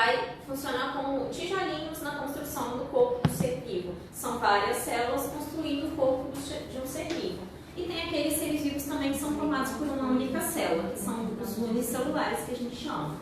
vai funcionar como tijolinhos na construção do corpo do ser vivo. São várias células construindo o corpo de um ser vivo. E tem aqueles seres vivos também que são formados por uma única célula, que são os unicelulares que a gente chama.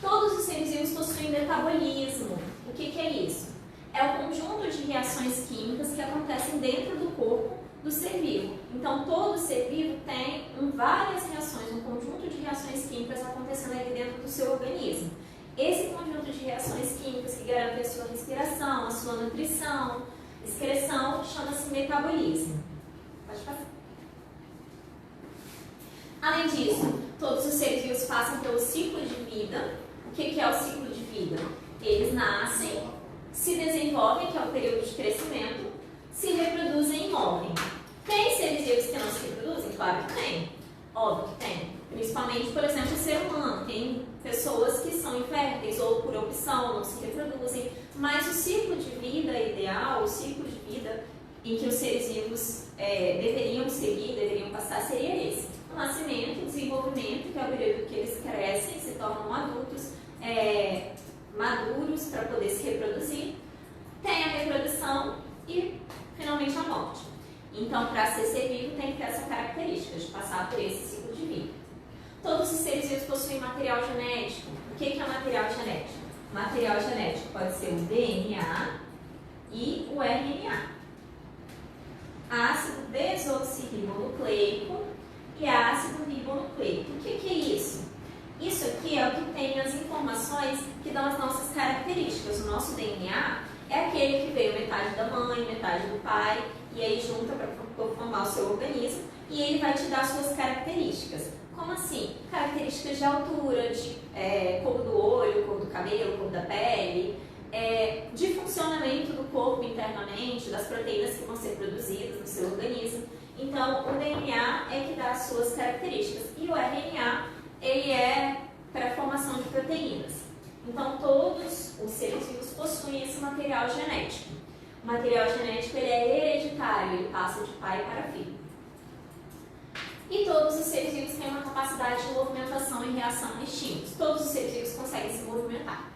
Todos os seres vivos possuem metabolismo. O que é isso? É o conjunto de reações químicas que acontecem dentro do corpo do ser vivo. Então, todo ser vivo tem várias reações, um conjunto de reações químicas acontecendo ali dentro do seu organismo. Esse conjunto de reações químicas que garante a sua respiração, a sua nutrição, excreção, chama-se metabolismo. Pode passar. Além disso, todos os seres vivos passam pelo ciclo de vida. O que é o ciclo de vida? Eles nascem, se desenvolvem, que é o período de crescimento, se reproduzem e morrem. Tem seres vivos que não se reproduzem? Claro que tem. Óbvio que tem. Principalmente, por exemplo, o ser humano. Tem pessoas que são inférteis ou por opção não se reproduzem. Mas o ciclo de vida ideal, o ciclo de vida em que os seres vivos deveriam seguir, deveriam passar, seria esse. O nascimento, o desenvolvimento, que é o período que eles crescem, se tornam adultos, maduros para poder se reproduzir. Tem a reprodução e, finalmente, a morte. Então, para ser vivo, tem que ter essa característica de passar por esse ciclo de vida. Todos os seres vivos possuem material genético. O que é material genético? Material genético pode ser o DNA e o RNA. Ácido desoxirribonucleico e ácido ribonucleico. O que é isso? Isso aqui é o que tem as informações que dão as nossas características. O nosso DNA é aquele que veio metade da mãe, metade do pai, e aí junta para formar o seu organismo, e ele vai te dar suas características. Como assim? Características de altura, de cor do olho, cor do cabelo, cor da pele, de funcionamento do corpo internamente, das proteínas que vão ser produzidas no seu organismo. Então, o DNA é que dá as suas características, e o RNA, ele é para a formação de proteínas. Então, todos os seres vivos possuem esse material genético. O material genético ele é hereditário, ele passa de pai para filho. E todos os seres vivos têm uma capacidade de movimentação em reação a estímulos. Todos os seres vivos conseguem se movimentar.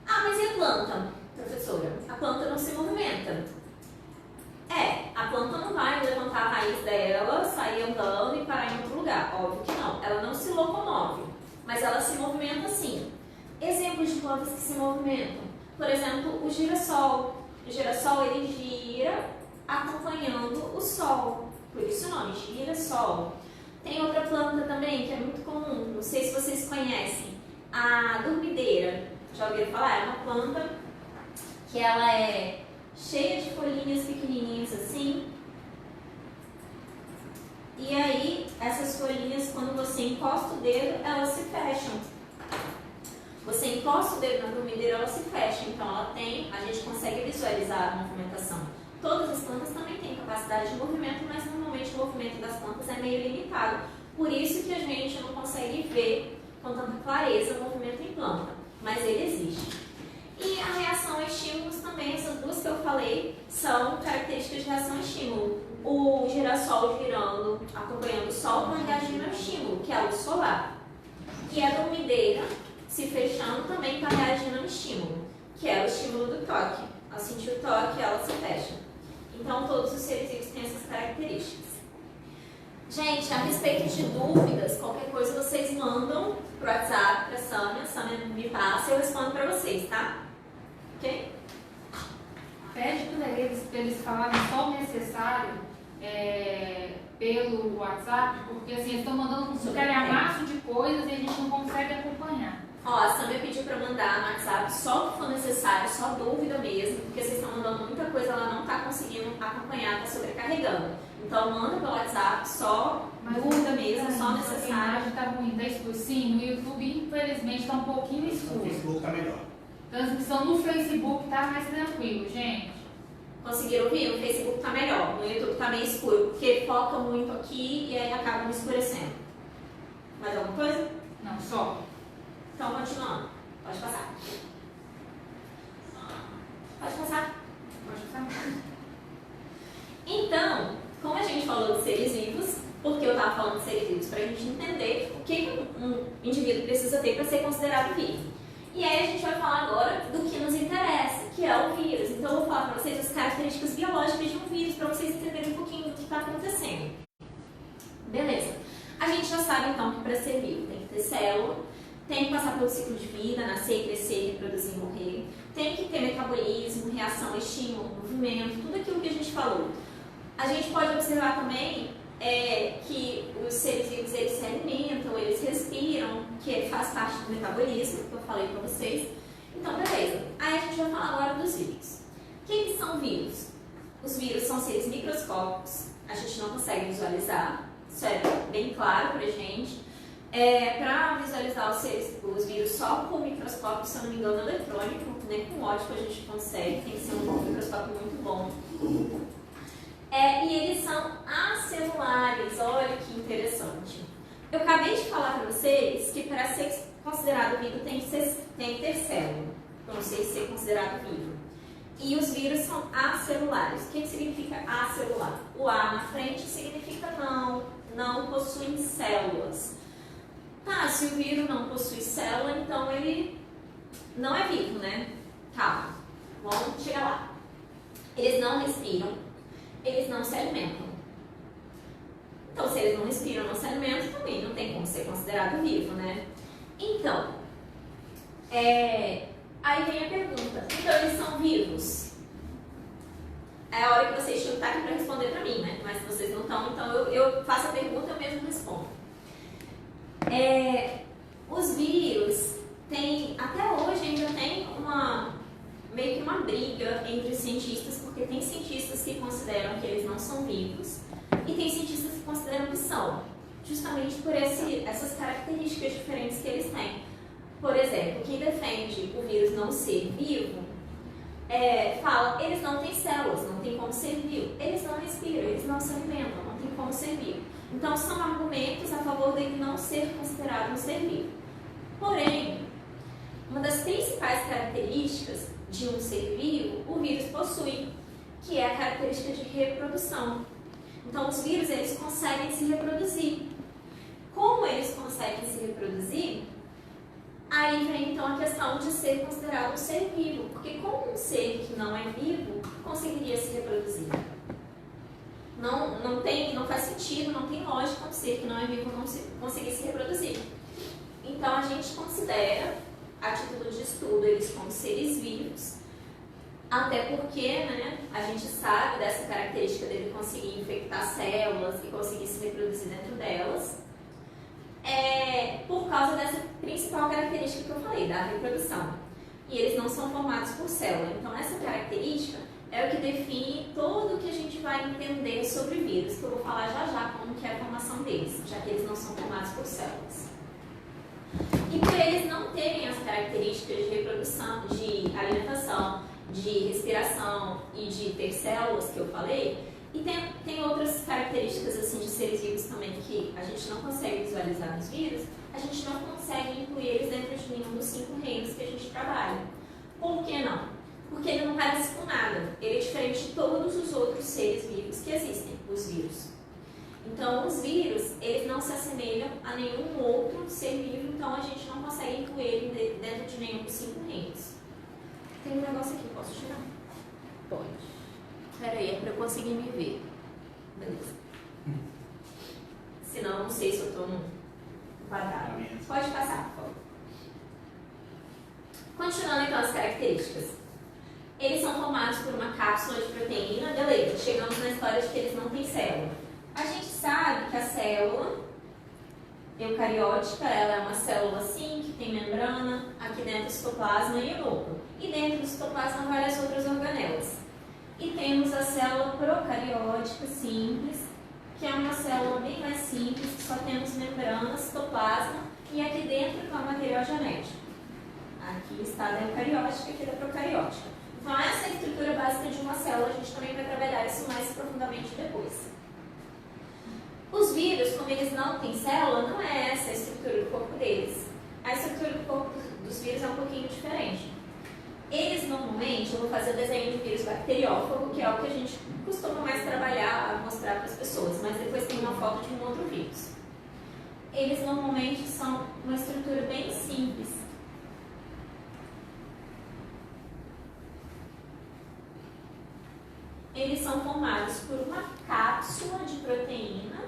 Ah, mas e a planta, professora? A planta não se movimenta. A planta não vai levantar a raiz dela, sair andando e parar em outro lugar. Óbvio que não. Ela não se locomove, mas ela se movimenta sim. Exemplos de plantas que se movimentam. Por exemplo, o girassol. O girassol ele gira acompanhando o sol. Por isso o nome, girassol. Tem outra planta também que é muito comum, não sei se vocês conhecem, a dormideira. Já ouviram falar? É uma planta que ela é cheia de folhinhas pequenininhas assim. E aí, essas folhinhas, quando você encosta o dedo, elas se fecham. Você encosta o dedo na dormideira, ela se fecha. Então, a gente consegue visualizar a movimentação. Todas as plantas também têm capacidade de movimento, mas normalmente o movimento das plantas é meio limitado. Por isso que a gente não consegue ver com tanta clareza o movimento em planta. Mas ele existe. E a reação a estímulos também, essas duas que eu falei, são características de reação a estímulo. O girassol girando, acompanhando o sol, vai reagindo ao estímulo, que é a luz solar. E a dormideira se fechando também está reagindo ao estímulo, que é o estímulo do toque. Ao sentir o toque, ela se fecha. Então, todos os seres vivos têm essas características. Gente, a respeito de dúvidas, qualquer coisa vocês mandam pro WhatsApp para a Sâmia me passa e eu respondo para vocês, tá? Ok? Pede para eles falarem só o necessário pelo WhatsApp, porque assim, eles estão mandando um calhamaço de coisas e a gente não consegue acompanhar. Ó, a Sâmia pediu para mandar no WhatsApp só o que for necessário, só dúvida mesmo, porque vocês estão mandando muita coisa, ela não está conseguindo acompanhar, está sobrecarregando. Então manda pelo WhatsApp só dúvida mesmo, só necessário. A imagem está ruim, está escuro. Sim, no YouTube infelizmente está um pouquinho escuro. No Facebook está melhor. Transmissão no Facebook está mais tranquilo, gente. Conseguiram ouvir? No Facebook está melhor, no YouTube está meio escuro, porque foca muito aqui e aí acaba me escurecendo. Mais alguma coisa? Não, só. Então, continuando. Pode passar. Pode passar. Pode passar. Então, como a gente falou de seres vivos, porque eu estava falando de seres vivos para a gente entender o que um indivíduo precisa ter para ser considerado vivo. E aí a gente vai falar agora do que nos interessa, que é o vírus. Então eu vou falar para vocês as características biológicas de um vírus, para vocês entenderem um pouquinho do que está acontecendo. Beleza. A gente já sabe então que para ser vivo tem que ter célula, tem que passar pelo ciclo de vida, nascer, crescer, reproduzir e morrer, tem que ter metabolismo, reação, estímulo, movimento, tudo aquilo que a gente falou. A gente pode observar também que os seres vivos eles se alimentam, eles respiram, que faz parte do metabolismo, que eu falei para vocês. Então, beleza. Aí a gente vai falar agora dos vírus. O que são vírus? Os vírus são seres microscópicos, a gente não consegue visualizar, isso é bem claro pra gente. Para visualizar os vírus só com microscópio, se eu não me engano, eletrônico, nem com óptico a gente consegue, tem que ser um microscópio muito bom. E eles são acelulares, olha que interessante. Eu acabei de falar para vocês que para ser considerado vivo tem que ter célula, para ser considerado vivo. E os vírus são acelulares. O que significa acelular? O A na frente significa não possuem células. Tá, se o vírus não possui célula, então ele não é vivo, né? Calma, vamos chegar lá. Eles não respiram, eles não se alimentam. Então, se eles não respiram, não se alimentam, também não tem como ser considerado vivo, né? Então, aí vem a pergunta, então eles são vivos? É a hora que vocês tinham que estar aqui para responder para mim, né? Mas se vocês não estão, então eu faço a pergunta e eu mesmo respondo. Os vírus até hoje ainda tem meio que uma briga entre os cientistas, porque tem cientistas que consideram que eles não são vivos e tem cientistas que consideram que são, justamente por essas características diferentes que eles têm. Por exemplo, quem defende o vírus não ser vivo, fala, eles não têm células, não tem como ser vivo, eles não respiram, eles não se alimentam, não tem como ser vivo. Então, são argumentos a favor dele não ser considerado um ser vivo. Porém, uma das principais características de um ser vivo, o vírus possui, que é a característica de reprodução. Então, os vírus, eles conseguem se reproduzir. Como eles conseguem se reproduzir? Aí vem, então, a questão de ser considerado um ser vivo. Porque como um ser que não é vivo conseguiria se reproduzir? Não faz sentido, não tem lógica um ser que não é vivo não conseguir se reproduzir. Então, a gente considera, a título de estudo, eles como seres vivos, até porque, né, a gente sabe dessa característica dele conseguir infectar células e conseguir se reproduzir dentro delas, por causa dessa principal característica que eu falei, da reprodução. E eles não são formados por célula. Então, essa característica é o que define tudo o que a gente vai entender sobre vírus, que eu vou falar já como que é a formação deles, já que eles não são formados por células. E por eles não terem as características de reprodução, de alimentação, de respiração e de ter células que eu falei, e tem outras características assim de seres vivos também que a gente não consegue visualizar nos vírus, a gente não consegue incluir eles dentro de nenhum dos 5 reinos que a gente trabalha. Por que não? Porque ele não parece com nada. Ele é diferente de todos os outros seres vivos que existem, os vírus. Então, os vírus, eles não se assemelham a nenhum outro ser vivo, então a gente não consegue incluir ele dentro de nenhum dos 5 reinos. Tem um negócio aqui, posso tirar? Pode. Espera aí, é para eu conseguir me ver. Beleza. Senão, não sei se eu estou no quadrado. Pode passar, por favor. Continuando, então, as características. Eles são formados por uma cápsula de proteína. Beleza, chegamos na história de que eles não têm célula. A gente sabe que a célula eucariótica, ela é uma célula assim, que tem membrana, aqui dentro do citoplasma e o núcleo. E dentro do citoplasma várias outras organelas. E temos a célula procariótica simples, que é uma célula bem mais simples, que só temos membrana, citoplasma e aqui dentro está o material genético. Aqui está da eucariótica e aqui da procariótica. Então essa é a estrutura básica de uma célula, a gente também vai trabalhar isso mais profundamente depois. Os vírus, como eles não têm célula, não é essa a estrutura do corpo deles. A estrutura do corpo dos vírus é um pouquinho diferente. Eles normalmente, eu vou fazer o desenho de vírus bacteriófago, que é o que a gente costuma mais trabalhar, mostrar para as pessoas, mas depois tem uma foto de um outro vírus. Eles normalmente são uma estrutura bem simples. são formados por uma cápsula de proteína.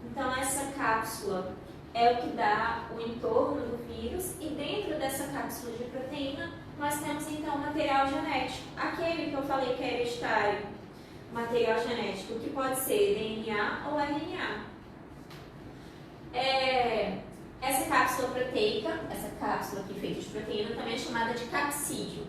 Então, essa cápsula é o que dá o entorno do vírus, e dentro dessa cápsula de proteína nós temos então o material genético, aquele que eu falei que é hereditário, material genético, que pode ser DNA ou RNA. Essa cápsula proteica, essa cápsula aqui feita de proteína, também é chamada de capsídeo.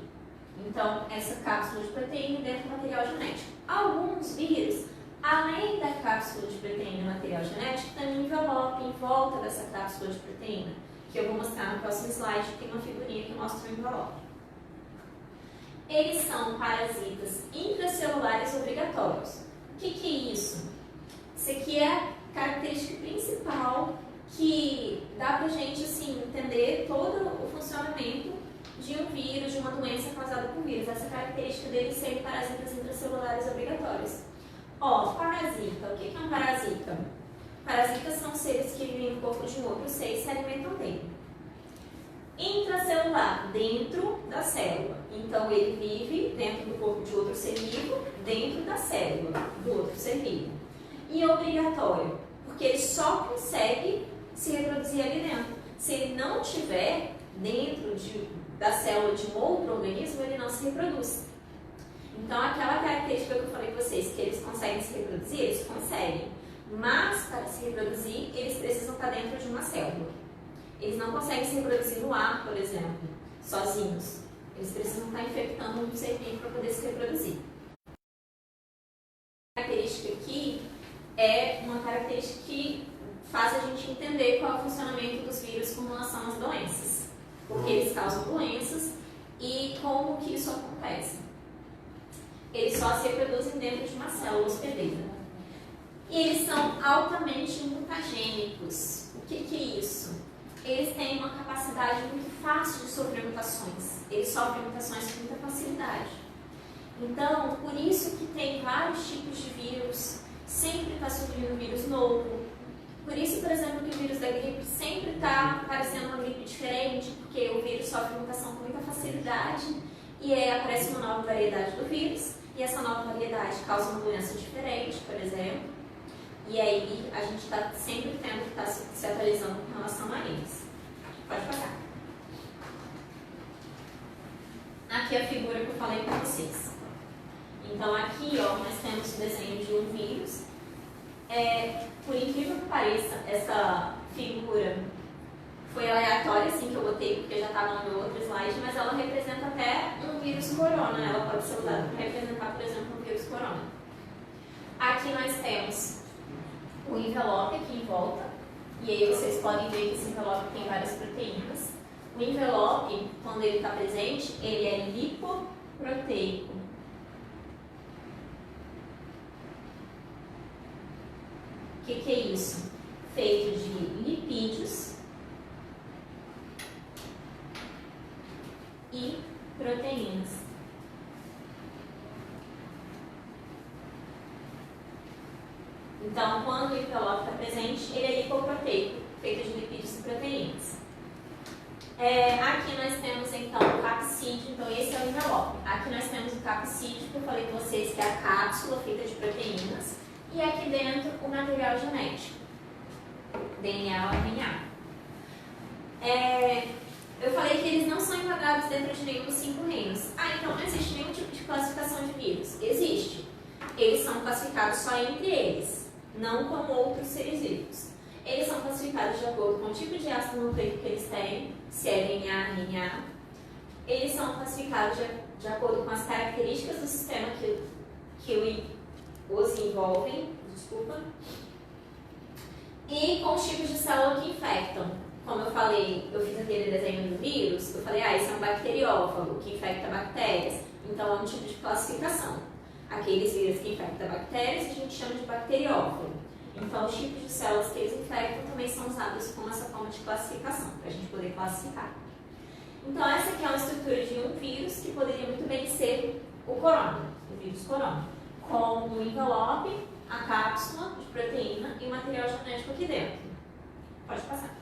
Então, essa cápsula de proteína dentro do material genético. Alguns vírus, além da cápsula de proteína e material genético, também envelopam em volta dessa cápsula de proteína, que eu vou mostrar no próximo slide, que tem uma figurinha que mostra o envelope. Eles são parasitas intracelulares obrigatórios. O que é isso? Isso aqui é a característica principal que dá pra gente assim, entender todo o funcionamento de um vírus, de uma doença causada por vírus. Essa característica deles serem parasitas intracelulares obrigatórios. Parasita. O que é um parasita? Parasitas são seres que vivem no corpo de um outro ser e se alimentam dele. Intracelular, dentro da célula. Então, ele vive dentro do corpo de outro ser vivo, dentro da célula do outro ser vivo. E obrigatório, porque ele só consegue se reproduzir ali dentro. Se ele não estiver dentro da célula de um outro organismo, ele não se reproduz. Então, aquela característica que eu falei para vocês, que eles conseguem se reproduzir, eles conseguem. Mas, para se reproduzir, eles precisam estar dentro de uma célula. Eles não conseguem se reproduzir no ar, por exemplo, sozinhos. Eles precisam estar infectando um ser vivo para poder se reproduzir. A característica aqui é uma característica que faz a gente entender qual é o funcionamento dos vírus com relação às doenças. Porque eles causam doenças e como que isso acontece. Eles só se reproduzem dentro de uma célula hospedeira. E eles são altamente mutagênicos. O que é isso? Eles têm uma capacidade muito fácil de sofrer mutações. Eles sofrem mutações com muita facilidade. Então, por isso que tem vários tipos de vírus, sempre está surgindo vírus novo. Por isso, por exemplo, que o vírus da gripe sempre está aparecendo uma gripe diferente, porque o vírus sofre mutação com muita facilidade e aí aparece uma nova variedade do vírus, e essa nova variedade causa uma doença diferente, por exemplo. E aí a gente está sempre tendo que estar se atualizando com relação a eles. Pode passar. Aqui é a figura que eu falei para vocês. Então aqui nós temos o desenho de um vírus. Por incrível que pareça, essa figura foi aleatória assim que eu botei, porque já estava no meu outro slide, mas ela representa até um vírus corona. Ela pode ser usada para representar, por exemplo, um vírus corona. Aqui nós temos o envelope aqui em volta, e aí vocês podem ver que esse envelope tem várias proteínas. O envelope, quando ele está presente, ele é lipoproteico. O que é isso? Feito de lipídios e proteínas. Então, quando o envelope está presente, ele é lipoproteico, feito de lipídios e proteínas. Aqui nós temos, então, o capsídeo. Então, esse é o envelope. Aqui nós temos o capsídeo, que eu falei para vocês, que é a cápsula feita de proteínas. E aqui dentro, o material genético, DNA ou RNA. Eu falei que eles não são enquadrados dentro de nenhum dos 5 reinos. Então não existe nenhum tipo de classificação de vírus. Existe. Eles são classificados só entre eles, não como outros seres vivos. Eles são classificados de acordo com o tipo de ácido nucleico que eles têm, se é DNA, RNA. Eles são classificados de acordo com as características do sistema que os envolvem, e com os tipos de célula que infectam. Como eu falei, eu fiz aquele desenho do vírus, eu falei, esse é um bacteriófago que infecta bactérias, então é um tipo de classificação. Aqueles vírus que infectam bactérias a gente chama de bacteriófago. Então os tipos de células que eles infectam também são usados como essa forma de classificação, para a gente poder classificar. Então essa aqui é uma estrutura de um vírus que poderia muito bem ser o corona, o vírus corona, com o envelope, a cápsula de proteína e o material genético aqui dentro. Pode passar.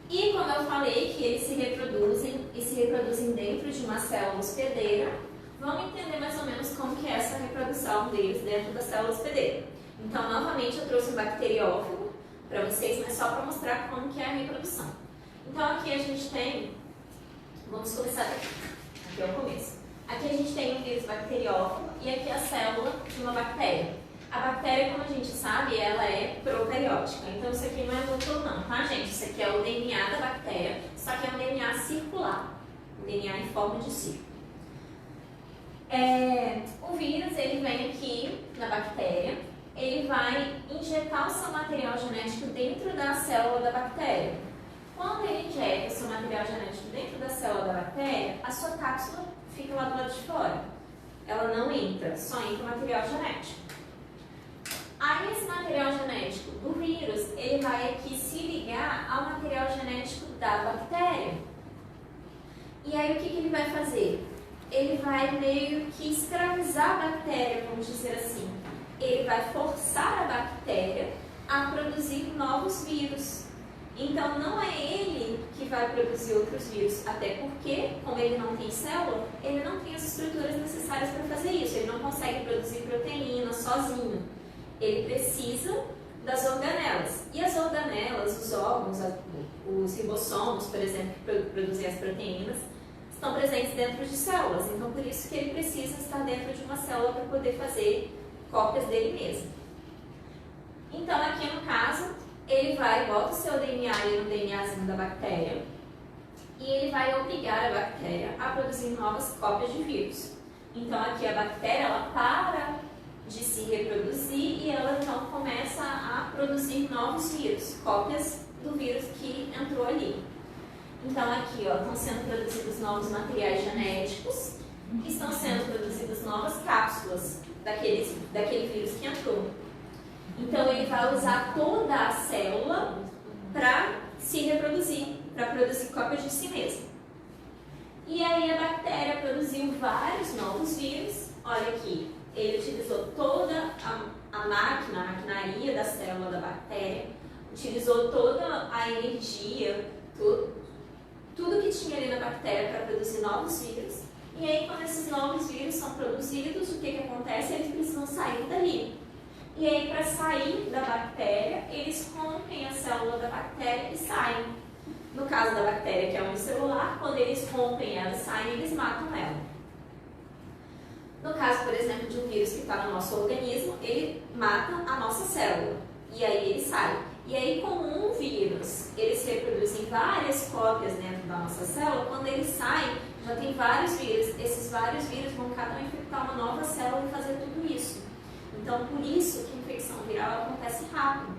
E como eu falei que eles se reproduzem dentro de uma célula hospedeira, Vamos entender mais ou menos como que é essa reprodução deles dentro da célula hospedeira. Então, novamente, eu trouxe um bacteriófago para vocês, mas só para mostrar como que é a reprodução. Então, aqui a gente tem, vamos começar daqui, aqui é o começo. Aqui a gente tem um vírus bacteriófago e aqui a célula de uma bactéria. A bactéria, como a gente sabe, ela é procariótica. Então, isso aqui não é núcleo não, tá, gente? Isso aqui é o DNA da bactéria, só que é um DNA circular, um DNA em forma de círculo. O vírus, ele vem aqui na bactéria, ele vai injetar o seu material genético dentro da célula da bactéria. Quando ele injeta o seu material genético dentro da célula da bactéria, a sua cápsula fica lá do lado de fora. Ela não entra, só entra o material genético. Aí esse material genético do vírus, ele vai aqui se ligar ao material genético da bactéria. E aí o que ele vai fazer? Ele vai meio que escravizar a bactéria, vamos dizer assim. Ele vai forçar a bactéria a produzir novos vírus. Então, não é ele que vai produzir outros vírus, até porque, como ele não tem célula, ele não tem as estruturas necessárias para fazer isso. Ele não consegue produzir proteína sozinho. Ele precisa das organelas. E as organelas, os órgãos, os ribossomos, por exemplo, que produzem as proteínas, estão presentes dentro de células. Então, por isso que ele precisa estar dentro de uma célula para poder fazer cópias dele mesmo. Então, aqui no caso, ele vai, bota o seu DNA ali no DNAzinho da bactéria e ele vai obrigar a bactéria a produzir novas cópias de vírus. Então, aqui a bactéria, ela para de se reproduzir e ela então começa a produzir novos vírus, cópias do vírus que entrou ali. Então, aqui ó, estão sendo produzidos novos materiais genéticos, estão sendo produzidas novas cápsulas daquele vírus que entrou. Então, ele vai usar toda a célula para se reproduzir, para produzir cópias de si mesmo. E aí, a bactéria produziu vários novos vírus. Olha aqui, ele utilizou toda a maquinaria da célula da bactéria, utilizou toda a energia, tudo que tinha ali na bactéria para produzir novos vírus. E aí, quando esses novos vírus são produzidos, o que acontece? Eles precisam sair dali. E aí, para sair da bactéria, eles rompem a célula da bactéria e saem. No caso da bactéria, que é unicelular, quando eles rompem ela e saem, eles matam ela. No caso, por exemplo, de um vírus que está no nosso organismo, ele mata a nossa célula. E aí ele sai. E aí, com um vírus, eles reproduzem várias cópias dentro da nossa célula. Quando eles saem, já tem vários vírus. Esses vários vírus vão cada um infectar uma nova célula e fazer tudo isso. Então, por isso que a infecção viral acontece rápido.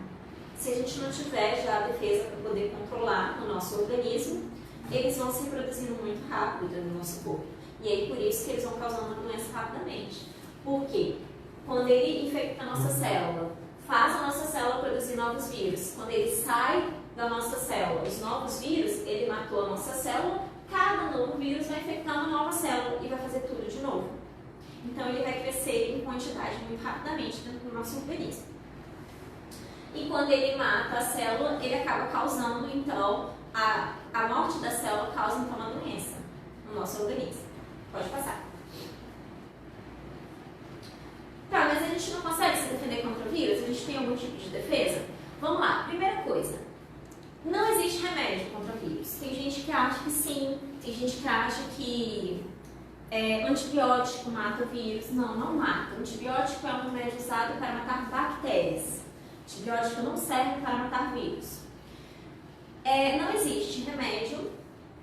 Se a gente não tiver já a defesa para poder controlar no nosso organismo, eles vão se reproduzindo muito rápido dentro do nosso corpo. E aí, por isso que eles vão causando uma doença rapidamente. Por quê? Quando ele infecta a nossa célula, faz a nossa célula produzir novos vírus. Quando ele sai da nossa célula, os novos vírus, ele matou a nossa célula, cada novo vírus vai infectar uma nova célula e vai fazer tudo de novo. Então, ele vai crescer em quantidade muito rapidamente dentro do nosso organismo. E quando ele mata a célula, ele acaba causando, então, a morte da célula causa, então, uma doença no nosso organismo. Pode passar. Tá, mas a gente não consegue se defender contra o vírus? A gente tem algum tipo de defesa? Vamos lá. Primeira coisa, não existe remédio contra o vírus. Tem gente que acha que sim, tem gente que acha que antibiótico mata o vírus. Não, não mata. Antibiótico é um remédio usado para matar bactérias. Antibiótico não serve para matar vírus. Não existe remédio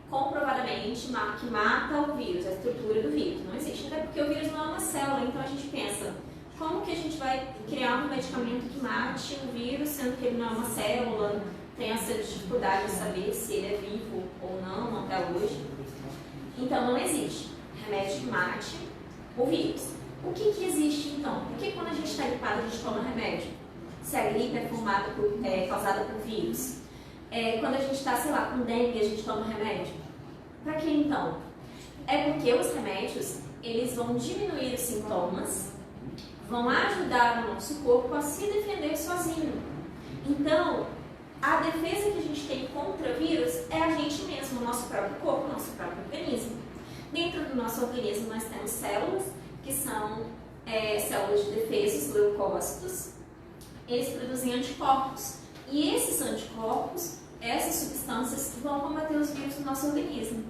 comprovadamente que mata o vírus, a estrutura do vírus. Não existe, até porque o vírus não é uma célula. Então a gente pensa, como que a gente vai criar um medicamento que mate o vírus, sendo que ele não é uma célula? Tem essa dificuldade de saber se ele é vivo ou não até hoje. Então não existe remédio que mate o vírus. O que existe então? Por que quando a gente está gripado a gente toma remédio? Se a gripe é causada por vírus. Quando a gente está, sei lá, com dengue, a gente toma remédio. Para que então? É porque os remédios, eles vão diminuir os sintomas, vão ajudar o nosso corpo a se defender sozinho. Então, a defesa que a gente tem contra vírus é a gente mesmo, o nosso próprio corpo, o nosso próprio organismo. Dentro do nosso nosso organismo nós temos células, que são células de defesa, os leucócitos. Eles produzem anticorpos. E esses anticorpos, essas substâncias, vão combater os vírus no nosso organismo.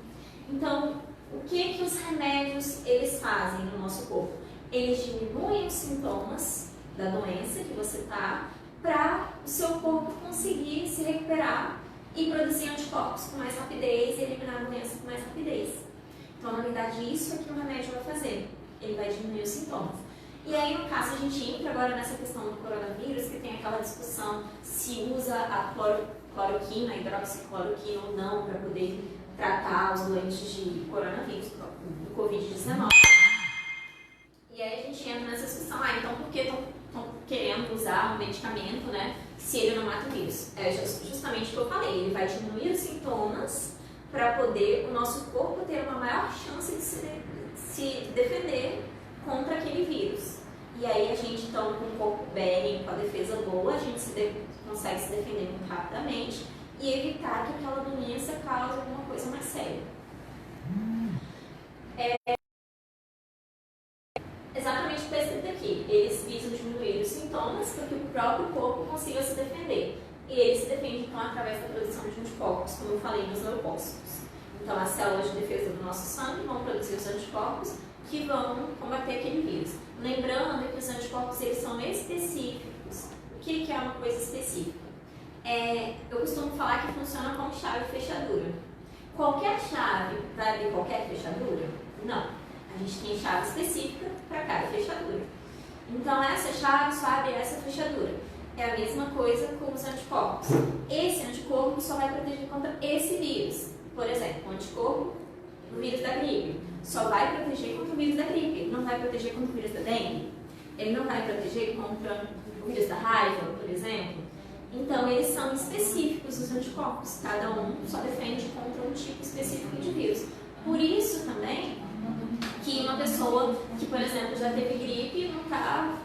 Então, o que os remédios eles fazem no nosso corpo? Eles diminuem os sintomas da doença que você está, para o seu corpo conseguir se recuperar e produzir anticorpos com mais rapidez e eliminar a doença com mais rapidez. Então, na verdade, isso é que o remédio vai fazer. Ele vai diminuir os sintomas. E aí, no caso, a gente entra agora nessa questão do coronavírus, que tem aquela discussão se usa a cloroquina, a hidroxicloroquina ou não, para poder tratar os doentes de coronavírus, do Covid-19. E aí a gente entra nessa discussão, então por que estão querendo usar um medicamento, né, se ele não mata o vírus? É justamente o que eu falei, ele vai diminuir os sintomas para poder o nosso corpo ter uma maior chance de se defender contra aquele vírus. E aí a gente, então, com o corpo bem, com a defesa boa, a gente consegue se defender muito rapidamente e evitar que aquela doença cause alguma coisa mais séria. Exatamente o que está escrito aqui. Eles visam diminuir os sintomas para que o próprio corpo consiga se defender. E ele se defende, então, através da produção de anticorpos, como eu falei nos leucócitos. Então, as células de defesa do nosso sangue vão produzir os anticorpos que vão combater aquele vírus. Lembrando que os anticorpos eles são específicos. O que é uma coisa específica? Eu costumo falar que funciona como chave e fechadura. Qualquer chave vai abrir qualquer fechadura? Não. A gente tem chave específica para cada fechadura. Então, essa chave só abre essa fechadura. É a mesma coisa com os anticorpos. Esse anticorpo só vai proteger contra esse vírus. Por exemplo, o anticorpo do vírus da gripe só vai proteger contra o vírus da gripe. Ele não vai proteger contra o vírus da dengue. Ele não vai proteger contra o vírus da raiva, por exemplo. Então, eles são específicos, os anticorpos. Cada um só defende contra um tipo específico de vírus. Por isso, também, que uma pessoa que, por exemplo, já teve gripe não está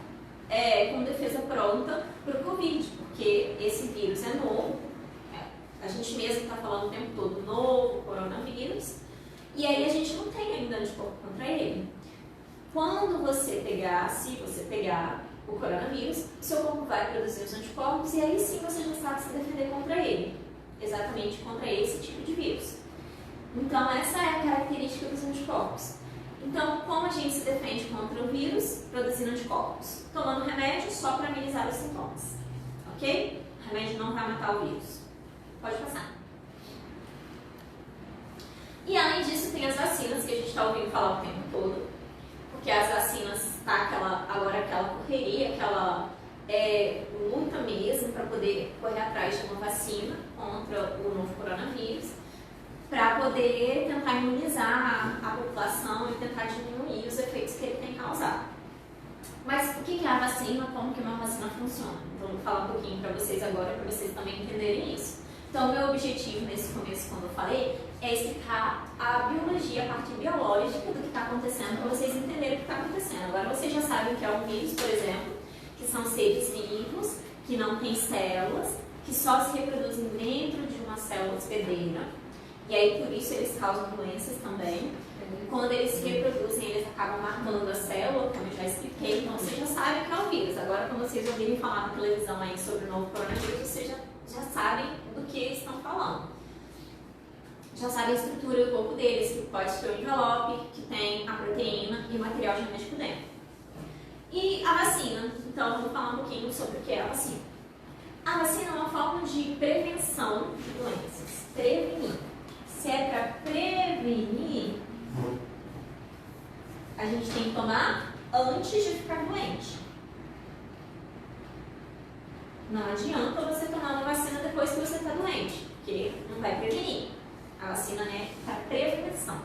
com defesa pronta para o Covid, porque esse vírus é novo. A gente mesmo está falando o tempo todo novo, coronavírus, e aí a gente não tem ainda anticorpo contra ele. Quando você pegar, se você pegar o coronavírus, seu corpo vai produzir os anticorpos e aí sim você já sabe se defender contra ele, exatamente contra esse tipo de vírus. Então essa é a característica dos anticorpos. Então, como a gente se defende contra o vírus? Produzindo anticorpos. Tomando remédio só para amenizar os sintomas. Ok? O remédio não vai matar o vírus. Pode passar. E além disso, tem as vacinas que a gente está ouvindo falar o tempo todo. Porque as vacinas está agora aquela correria, aquela luta mesmo para poder correr atrás de uma vacina contra o novo coronavírus, para poder tentar imunizar a população e tentar diminuir os efeitos que ele tem causado. Mas o que é a vacina? Como que uma vacina funciona? Então, vou falar um pouquinho para vocês agora, para vocês também entenderem isso. Então, o meu objetivo nesse começo, quando eu falei, é explicar a biologia, a parte biológica do que está acontecendo, para vocês entenderem o que está acontecendo. Agora, vocês já sabem o que é um vírus, por exemplo, que são seres vivos, que não têm células, que só se reproduzem dentro de uma célula hospedeira. E aí, por isso, eles causam doenças também. Quando eles se reproduzem, eles acabam matando a célula, como eu já expliquei. Então, vocês já sabem o que é o vírus. Agora, quando vocês ouvirem falar na televisão aí sobre o novo coronavírus, vocês já sabem do que eles estão falando. Já sabem a estrutura do corpo deles, que pode ser o envelope, que tem a proteína e o material genético dentro. E a vacina. Então, vamos falar um pouquinho sobre o que é a vacina. A vacina é uma forma de prevenção de doenças. Prevenir. Se é para prevenir, a gente tem que tomar antes de ficar doente. Não adianta você tomar uma vacina depois que você está doente, porque não vai prevenir. A vacina é para prevenção.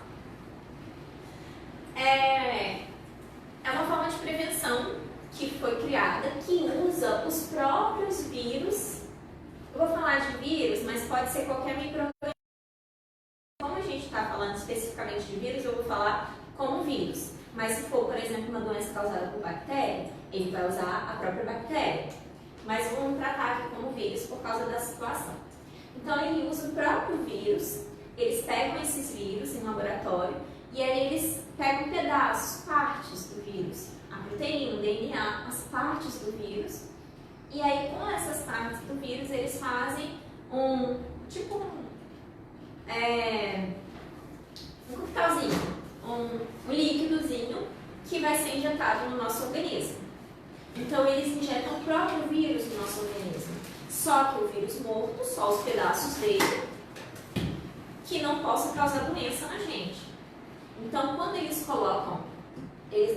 É uma forma de prevenção que foi criada, que usa os próprios vírus. Eu vou falar de vírus, mas pode ser qualquer microorganismo. Como a gente está falando especificamente de vírus, eu vou falar como vírus. Mas se for, por exemplo, uma doença causada por bactéria, ele vai usar a própria bactéria. Mas vamos tratar aqui como vírus por causa da situação. Então, ele usa o próprio vírus, eles pegam esses vírus em laboratório e aí eles pegam pedaços, partes do vírus, a proteína, o DNA, as partes do vírus, e aí com essas partes do vírus eles fazem um coquetelzinho, um líquidozinho que vai ser injetado no nosso organismo. Então eles injetam o próprio vírus no nosso organismo, só que o vírus morto, só os pedaços dele, que não possa causar doença na gente. Então quando eles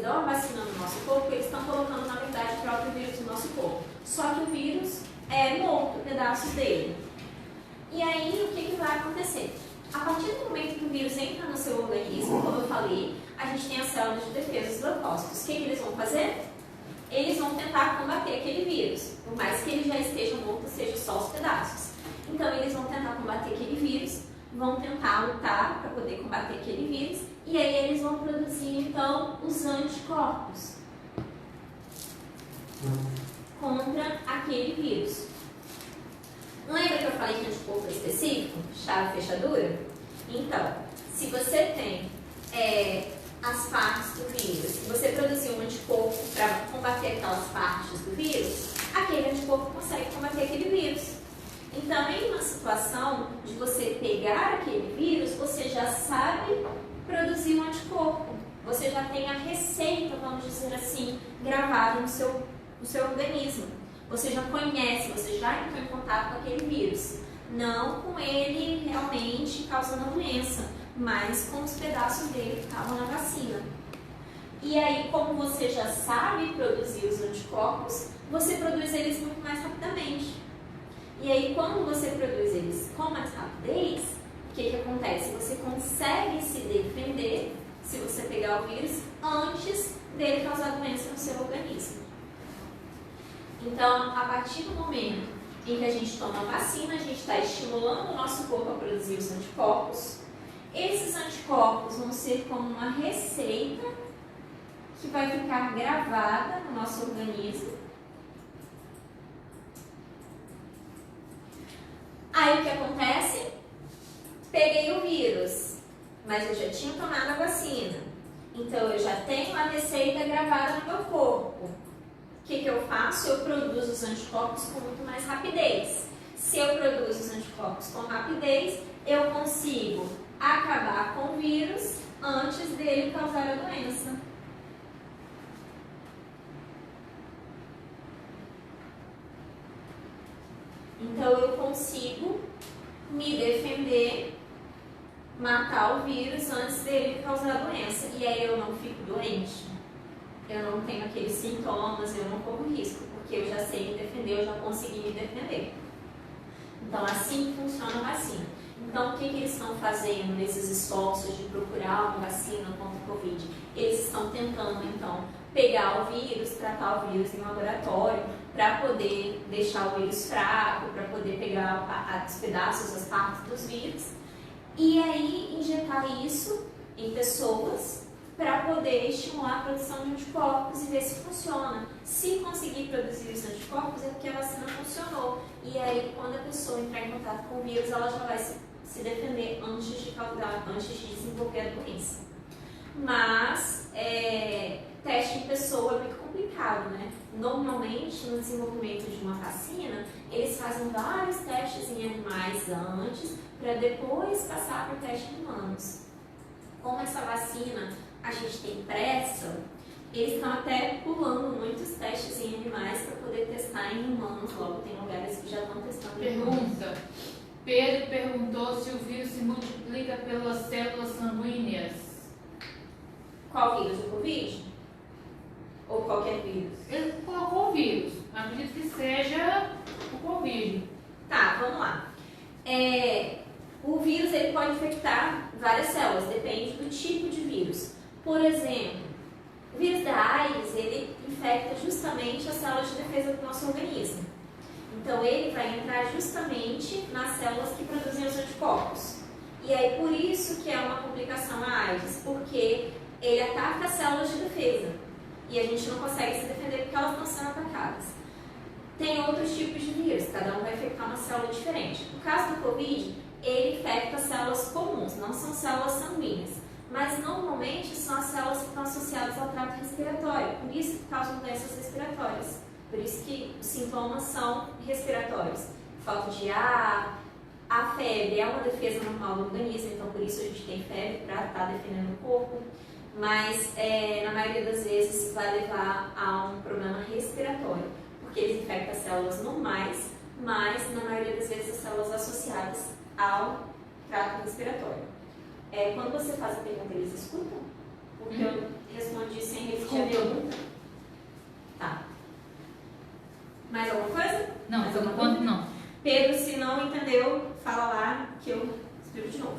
dão a vacina no nosso corpo, eles estão colocando na verdade o próprio vírus no nosso corpo, só que o vírus é morto, pedaços dele. E aí o que vai acontecer? A partir do momento que o vírus entra no seu organismo, como eu falei, a gente tem as células de defesa, os leucócitos. O que eles vão fazer? Eles vão tentar combater aquele vírus, por mais que ele já esteja morto, seja só os pedaços. Então eles vão tentar combater aquele vírus, vão tentar lutar para poder combater aquele vírus, e aí eles vão produzir então os anticorpos contra aquele vírus. Lembra que eu falei que anticorpo é específico? Chave e fechadura? Então, se você tem as partes do vírus, se você produzir um anticorpo para combater aquelas partes do vírus, aquele anticorpo consegue combater aquele vírus. Então, em uma situação de você pegar aquele vírus, você já sabe produzir um anticorpo. Você já tem a receita, vamos dizer assim, gravada no seu organismo. Você já conhece, você já entrou em contato com aquele vírus. Não com ele realmente causando a doença, mas com os pedaços dele que estavam na vacina. E aí, como você já sabe produzir os anticorpos, você produz eles muito mais rapidamente. E aí, quando você produz eles com mais rapidez, o que acontece? Você consegue se defender, se você pegar o vírus, antes dele causar doença no seu organismo. Então, a partir do momento em que a gente toma a vacina, a gente está estimulando o nosso corpo a produzir os anticorpos. Esses anticorpos vão ser como uma receita que vai ficar gravada no nosso organismo. Aí o que acontece? Peguei o vírus, mas eu já tinha tomado a vacina. Então eu já tenho a receita gravada no meu corpo. O que eu faço? Eu produzo os anticorpos com muito mais rapidez. Se eu produzo os anticorpos com rapidez, eu consigo acabar com o vírus antes dele causar a doença. Então eu consigo me defender, matar o vírus antes dele causar a doença. E aí eu não fico doente. Eu não tenho aqueles sintomas, eu não corro risco, porque eu já sei me defender, eu já consegui me defender. Então, assim funciona a vacina. Então, o que eles estão fazendo nesses esforços de procurar uma vacina contra o Covid? Eles estão tentando, então, pegar o vírus, tratar o vírus em laboratório, para poder deixar o vírus fraco, para poder pegar os pedaços, as partes dos vírus, e aí injetar isso em pessoas, para poder estimular a produção de anticorpos e ver se funciona. Se conseguir produzir os anticorpos, é porque a vacina funcionou. E aí, quando a pessoa entrar em contato com o vírus, ela já vai se defender antes de desenvolver a doença. Mas, teste em pessoa é muito complicado, né? Normalmente, no desenvolvimento de uma vacina, eles fazem vários testes em animais antes, para depois passar para o teste em humanos. Como essa vacina a gente tem pressa, eles estão até pulando muitos testes em animais para poder testar em humanos. Logo, tem lugares que já estão testando em humanos. Pergunta. Pedro perguntou se o vírus se multiplica pelas células sanguíneas. Qual vírus? O Covid? Ou qualquer vírus? Ele colocou o vírus. Acredito que seja o Covid. Tá, vamos lá. O vírus ele pode infectar várias células, depende do tipo de vírus. Por exemplo, o vírus da AIDS, ele infecta justamente as células de defesa do nosso organismo. Então, ele vai entrar justamente nas células que produzem os anticorpos. E aí, por isso que é uma complicação a AIDS, porque ele ataca as células de defesa. E a gente não consegue se defender porque elas estão sendo atacadas. Tem outros tipos de vírus, cada um vai infectar uma célula diferente. No caso do Covid, ele infecta células comuns, não são células sanguíneas. mas normalmente são as células que estão associadas ao trato respiratório, por isso que causam doenças respiratórias, por isso que os sintomas são respiratórios. Falta de ar, a febre é uma defesa normal do organismo, então por isso a gente tem febre para estar defendendo o corpo, mas na maioria das vezes vai levar a um problema respiratório, porque eles infectam as células normais, mas na maioria das vezes as células associadas ao trato respiratório. Quando você faz a pergunta, eles escutam? Porque eu respondi sem repetir a pergunta. Tá. Mais alguma coisa? Não, por enquanto não. Pedro, se não entendeu, fala lá que eu explico de novo.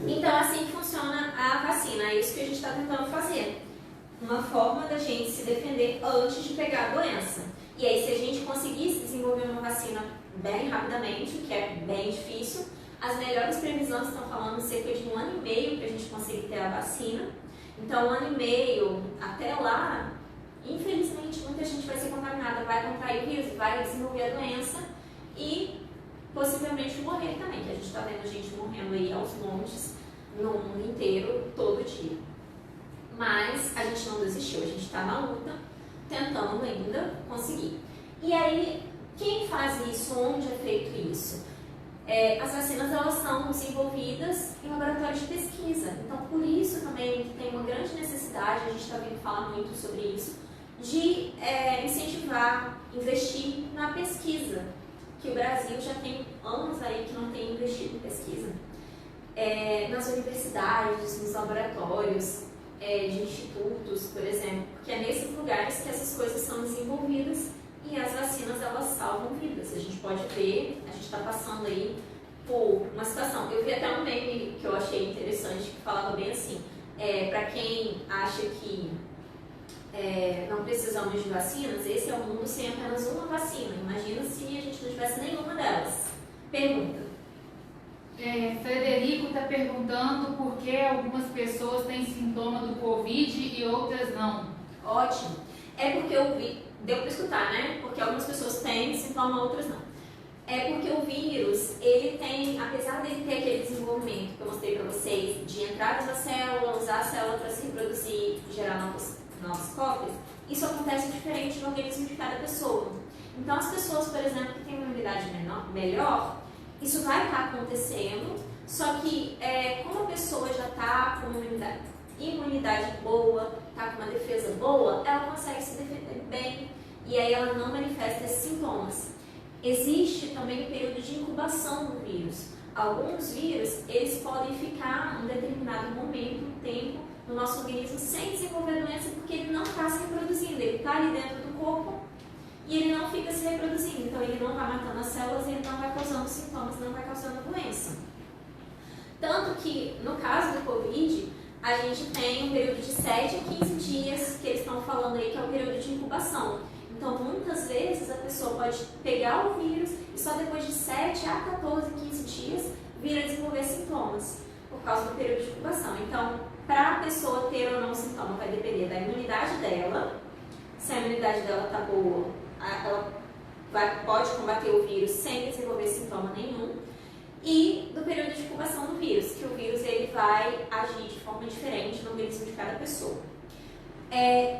Então, assim que funciona a vacina, é isso que a gente está tentando fazer. Uma forma da gente se defender antes de pegar a doença. E aí, se a gente conseguisse desenvolver uma vacina bem rapidamente, o que é bem difícil, as melhores previsões estão falando cerca de 1 ano e meio para a gente conseguir ter a vacina. Então, 1 ano e meio, até lá, infelizmente, muita gente vai ser contaminada, vai contrair o vírus, vai desenvolver a doença e possivelmente morrer também, que a gente está vendo gente morrendo aí aos montes no mundo inteiro, todo dia. Mas a gente não desistiu, a gente está na luta, tentando ainda conseguir. E aí, quem faz isso? Onde é feito isso? As vacinas, elas são desenvolvidas em laboratórios de pesquisa. Então, por isso também que tem uma grande necessidade, a gente está vindo falar muito sobre isso, de incentivar, investir na pesquisa, que o Brasil já tem anos aí que não tem investido em pesquisa. Nas universidades, nos laboratórios, de institutos, por exemplo, porque é nesses lugares que essas coisas são desenvolvidas e as vacinas, elas salvam vidas. A gente pode ver, a gente está passando aí por uma situação. Eu vi até um meme que eu achei interessante, que falava bem assim, para quem acha que não precisamos de vacinas, esse é um mundo sem apenas uma vacina. Imagina se a gente não tivesse nenhuma delas. Pergunta. Frederico está perguntando por que algumas pessoas têm sintoma do Covid e outras não. Ótimo. Porque eu vi, deu para escutar, né? Porque algumas pessoas têm sintoma, outras não. Porque o vírus, ele tem, apesar dele ter aquele desenvolvimento que eu mostrei para vocês, de entrada na célula, usar a célula para se reproduzir e gerar novas cópias, isso acontece diferente no organismo de cada pessoa. Então, as pessoas, por exemplo, que têm uma imunidade melhor, isso vai estar acontecendo, só que como a pessoa já está com uma imunidade boa, está com uma defesa boa, ela consegue se defender bem e aí ela não manifesta esses sintomas. Existe também o período de incubação do vírus. Alguns vírus, eles podem ficar um determinado momento, um tempo, no nosso organismo sem desenvolver a doença porque ele não está se reproduzindo, ele está ali dentro do corpo e ele não fica se reproduzindo, então ele não vai matando as células e ele não vai causando sintomas, não vai causando doença. Tanto que, no caso do Covid, a gente tem um período de 7 a 15 dias que eles estão falando aí que é o período de incubação. Então, muitas vezes a pessoa pode pegar o vírus e só depois de 7 a 14, 15 dias vir a desenvolver sintomas, por causa do período de incubação. Então, para a pessoa ter ou não sintoma vai depender da imunidade dela. Se a imunidade dela está boa, ela pode combater o vírus sem desenvolver sintoma nenhum. E do período de incubação do vírus, que o vírus ele vai agir de forma diferente no organismo de cada pessoa.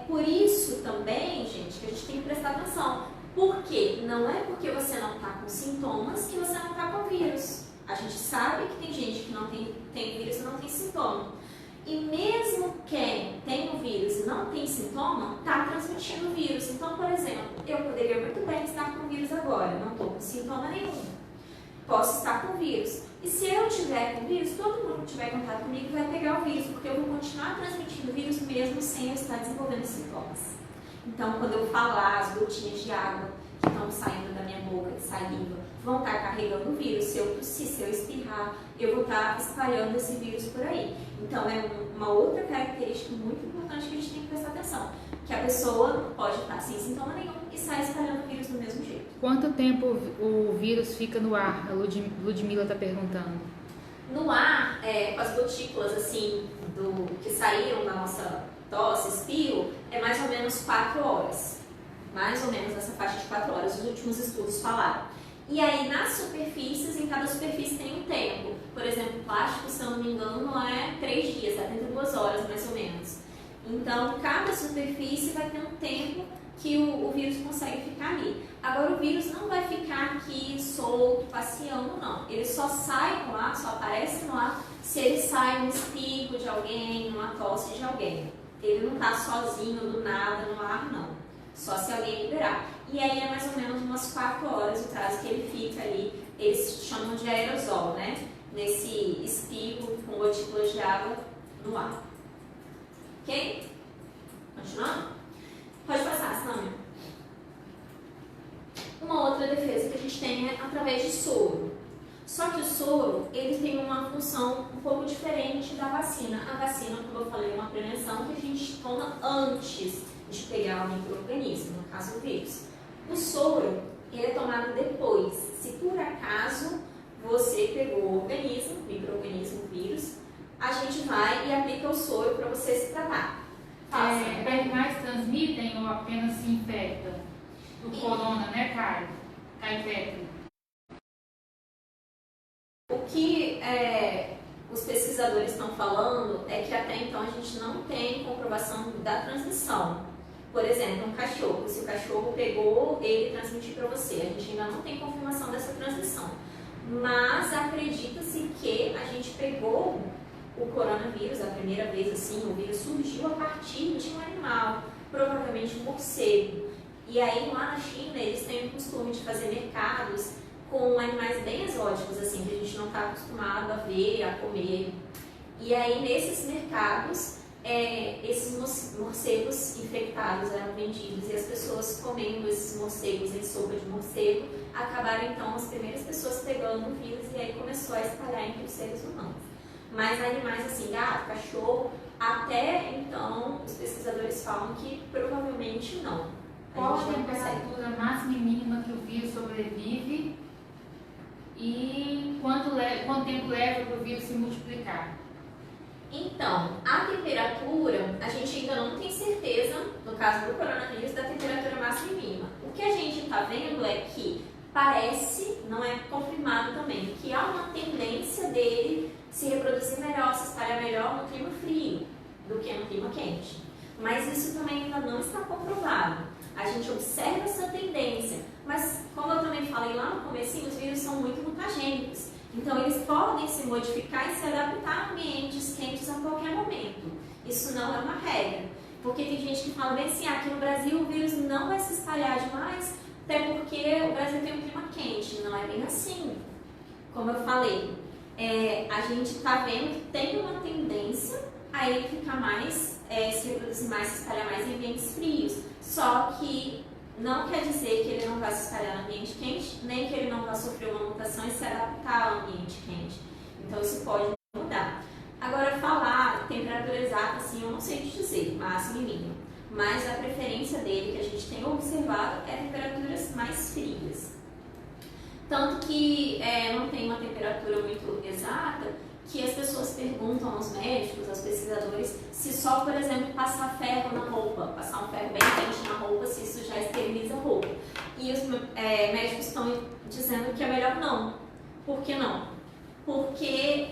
Por isso também, gente, que a gente tem que prestar atenção. Por quê? Não é porque você não está com sintomas que você não está com vírus. A gente sabe que tem gente que não tem vírus e não tem sintoma. E mesmo quem tem o vírus e não tem sintoma, está transmitindo o vírus. Então, por exemplo, eu poderia muito bem estar com o vírus agora, não estou com sintoma nenhum. Posso estar com o vírus. E se eu tiver com o vírus, todo mundo que tiver contato comigo vai pegar o vírus, porque eu vou continuar transmitindo o vírus mesmo sem eu estar desenvolvendo sintomas. Então, quando eu falar, as gotinhas de água que estão saindo da minha boca, de saliva, vão estar carregando o vírus. Se eu tossir, se eu espirrar, eu vou estar espalhando esse vírus por aí. Então, é uma outra característica muito importante que a gente tem que prestar atenção, que a pessoa pode estar sem sintoma nenhum e sai espalhando o vírus do mesmo jeito. Quanto tempo o vírus fica no ar? A Ludmila está perguntando. No ar, com as gotículas assim, que saíram da nossa tosse, espirro, é mais ou menos 4 horas. Mais ou menos essa faixa de 4 horas, os últimos estudos falaram. E aí, nas superfícies, em cada superfície tem um tempo. Por por exemplo, plástico, se eu não me engano, é 3 dias, 72 horas mais ou menos. Então, cada superfície vai ter um tempo que o vírus consegue ficar ali. Agora, o vírus não vai ficar aqui solto, passeando, não. Ele só sai no ar, só aparece no ar, se ele sai no espirro de alguém, numa tosse de alguém. Ele não está sozinho, do nada, no ar, não. Só se alguém liberar. E aí é mais ou menos umas 4 horas o prazo que ele fica ali. Eles chamam de aerosol, né? Nesse espirro com gotículas de água no ar. Ok? Continuando? Pode passar, Samia. Uma outra defesa que a gente tem é através de soro. Só que o soro, ele tem uma função um pouco diferente da vacina. A vacina, como eu falei, é uma prevenção que a gente toma antes de pegar o micro-organismo, no caso o vírus. O soro, ele é tomado depois. Se por acaso você pegou o organismo, micro-organismo, vírus, a gente vai e aplica o soro para você se tratar. Animais transmitem ou apenas se infectam? O corona, né, Caio? Caio Petri. O que os pesquisadores estão falando é que até então a gente não tem comprovação da transmissão. Por exemplo, um cachorro, se o cachorro pegou, ele transmitiu para você. A gente ainda não tem confirmação dessa transmissão. Mas acredita-se que a gente pegou o coronavírus, a primeira vez assim, o vírus surgiu a partir de um animal, provavelmente um morcego. E aí lá na China eles têm o costume de fazer mercados com animais bem exóticos, assim, que a gente não está acostumado a ver, a comer. E aí nesses mercados, esses morcegos infectados eram vendidos e as pessoas comendo esses morcegos em sopa de morcego, acabaram então as primeiras pessoas pegando o vírus e aí começou a espalhar entre os seres humanos. Mas animais assim, gato, cachorro, até então os pesquisadores falam que provavelmente não. Qual a temperatura máxima e mínima que o vírus sobrevive e quanto tempo leva para o vírus se multiplicar? Então, a temperatura, a gente ainda não tem certeza, no caso do coronavírus, da temperatura máxima e mínima. O que a gente está vendo é que parece, não é confirmado também, que há uma tendência dele se reproduzir melhor, se espalhar melhor no clima frio do que no clima quente. Mas isso também ainda não está comprovado. A gente observa essa tendência, mas como eu também falei lá no começo, os vírus são muito mutagênicos. Então eles podem se modificar e se adaptar a ambientes quentes a qualquer momento. Isso não é uma regra. Porque tem gente que fala bem assim, aqui no Brasil o vírus não vai se espalhar demais, até porque o Brasil tem um clima quente. Não é bem assim. Como eu falei, a gente está vendo que tem uma tendência a ele ficar mais, se reproduzir mais, se espalhar mais em ambientes frios. Só que não quer dizer que ele não vai se espalhar no ambiente quente, nem que ele não vai sofrer uma mutação e se adaptar ao ambiente quente. Então isso pode mudar. Agora, falar temperatura exata, assim, eu não sei te dizer, máximo e mínimo. Mas a preferência dele, que a gente tem observado, é temperaturas mais frias. Tanto que não tem uma temperatura muito exata, que as pessoas perguntam aos médicos, aos pesquisadores, se só, por exemplo, passar ferro na roupa, passar um ferro bem quente na roupa, se isso já esteriliza a roupa. E os médicos estão dizendo que é melhor não. Por que não? Porque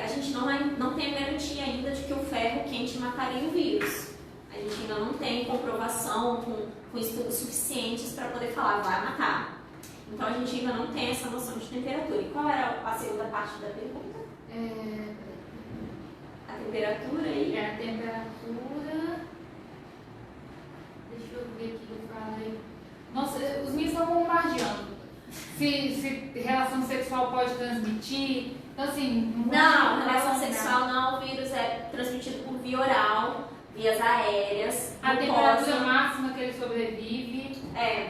a gente não tem a garantia ainda de que o ferro quente mataria o vírus. A gente ainda não tem comprovação com estudos suficientes para poder falar, vai matar. Então a gente ainda não tem essa noção de temperatura. E qual era a segunda parte da pergunta? A temperatura aí? A temperatura. Deixa eu ver aqui que eu falei. Nossa, os meninos estão bombardeando. Se relação sexual pode transmitir. Então, assim. Não, relação sexual não. O vírus é transmitido por via oral, vias aéreas. A temperatura máxima que ele sobrevive.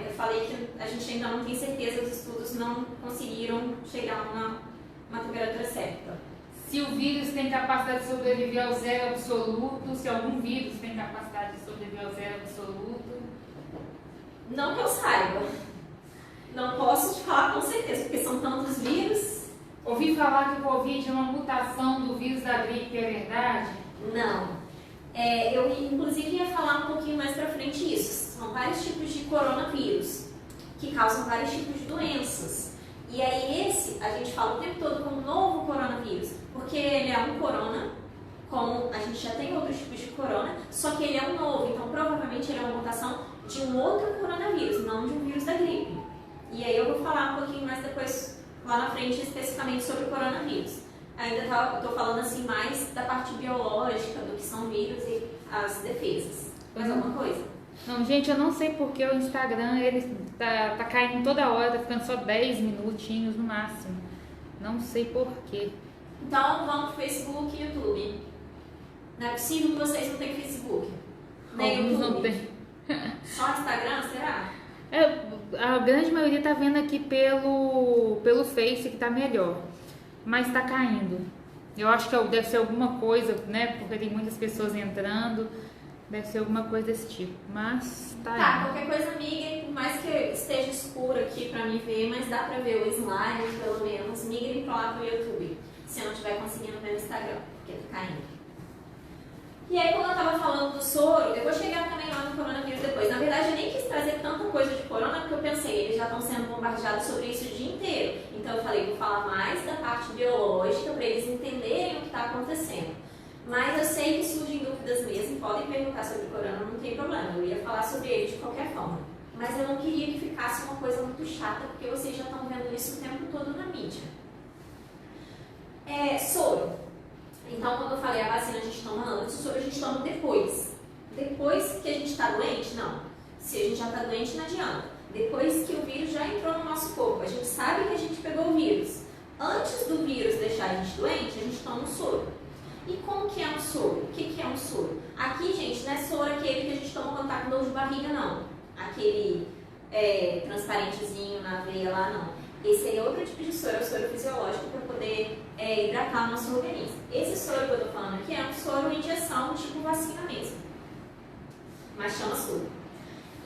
Eu falei que a gente ainda não tem certeza, os estudos não conseguiram chegar a uma temperatura certa. Se o vírus tem capacidade de sobreviver ao zero absoluto, se algum vírus tem capacidade de sobreviver ao zero absoluto? Não que eu saiba. Não posso te falar com certeza, porque são tantos vírus. Ouvi falar que o Covid é uma mutação do vírus da gripe, é verdade? Não. Eu, inclusive, ia falar um pouquinho mais pra frente isso. São vários tipos de coronavírus que causam vários tipos de doenças. E aí esse, a gente fala o tempo todo como novo coronavírus, porque ele é um corona, como a gente já tem outros tipos de corona, só que ele é um novo, então provavelmente ele é uma mutação de um outro coronavírus, não de um vírus da gripe. E aí eu vou falar um pouquinho mais depois, lá na frente, especificamente sobre o coronavírus. Ainda estou falando assim mais da parte biológica, do que são vírus e as defesas. Mais alguma coisa? Não, gente, eu não sei porque o Instagram ele tá caindo toda hora, tá ficando só 10 minutinhos no máximo. Não sei porquê. Então vamos pro Facebook e YouTube. Não é possível que vocês não tenham Facebook. Nem Alguns YouTube. não tem. Só Instagram, será? A grande maioria tá vendo aqui pelo Face que tá melhor. Mas tá caindo. Eu acho que deve ser alguma coisa, né? Porque tem muitas pessoas entrando. Deve ser alguma coisa desse tipo. Mas tá Tá, indo. qualquer coisa migrem, por mais que esteja escuro aqui pra me ver, mas dá pra ver o slide, pelo menos. Migrem pra lá pro YouTube, se eu não estiver conseguindo ver no Instagram, porque tá caindo. E aí, quando eu tava falando do soro, eu vou chegar também lá no coronavírus depois. Na verdade, eu nem quis trazer tanta coisa de corona, porque eu pensei, eles já estão sendo bombardeados sobre isso o dia inteiro. Então eu falei, vou falar mais da parte biológica para eles entenderem o que está acontecendo. Mas eu sei que surgem dúvidas mesmo, podem perguntar sobre corona, não tem problema. Eu ia falar sobre ele de qualquer forma. Mas eu não queria que ficasse uma coisa muito chata, porque vocês já estão vendo isso o tempo todo na mídia. Soro. Então, quando eu falei a vacina a gente toma antes, o soro a gente toma depois. Depois que a gente está doente, não. Se a gente já está doente, não adianta. Depois que o vírus já entrou no nosso corpo, a gente sabe que a gente pegou o vírus. Antes do vírus deixar a gente doente, a gente toma um soro. E como que é um soro? O que é um soro? Aqui, gente, não é soro aquele que a gente toma quando tá com dor de barriga, não. Aquele transparentezinho na veia lá, não. Esse aí é outro tipo de soro, é o soro fisiológico para poder hidratar o nosso organismo. Esse soro que eu tô falando aqui é um soro injeção, tipo vacina mesmo. Mas chama soro.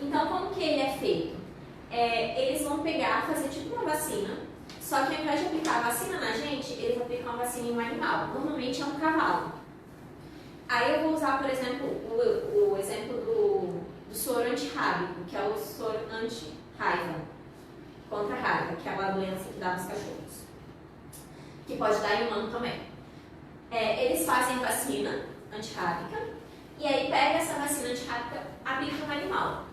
Então, como que ele é feito? Eles vão pegar, fazer tipo uma vacina, só que ao invés de aplicar a vacina na gente, eles aplicam a vacina em um animal. Normalmente é um cavalo. Aí eu vou usar, por exemplo, o exemplo do soro antirrábico, que é o soro anti-raiva. Contra a raiva, que é uma doença que dá nos cachorros. Que pode dar em humano também. Eles fazem a vacina antirrábica e aí pega essa vacina antirrábica, aplica no animal.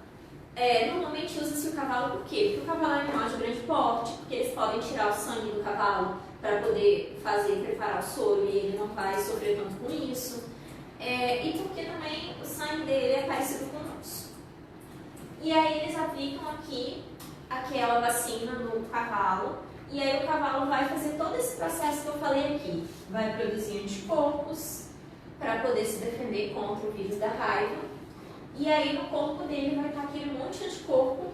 Normalmente usa-se o cavalo por quê? Porque o cavalo é um animal de grande porte, porque eles podem tirar o sangue do cavalo para poder preparar o soro e ele não vai sofrer tanto com isso. E porque também o sangue dele é parecido com o nosso. E aí eles aplicam aqui aquela vacina no cavalo, e aí o cavalo vai fazer todo esse processo que eu falei aqui. Vai produzir anticorpos para poder se defender contra o vírus da raiva, e aí no corpo dele vai estar aquele monte de anticorpo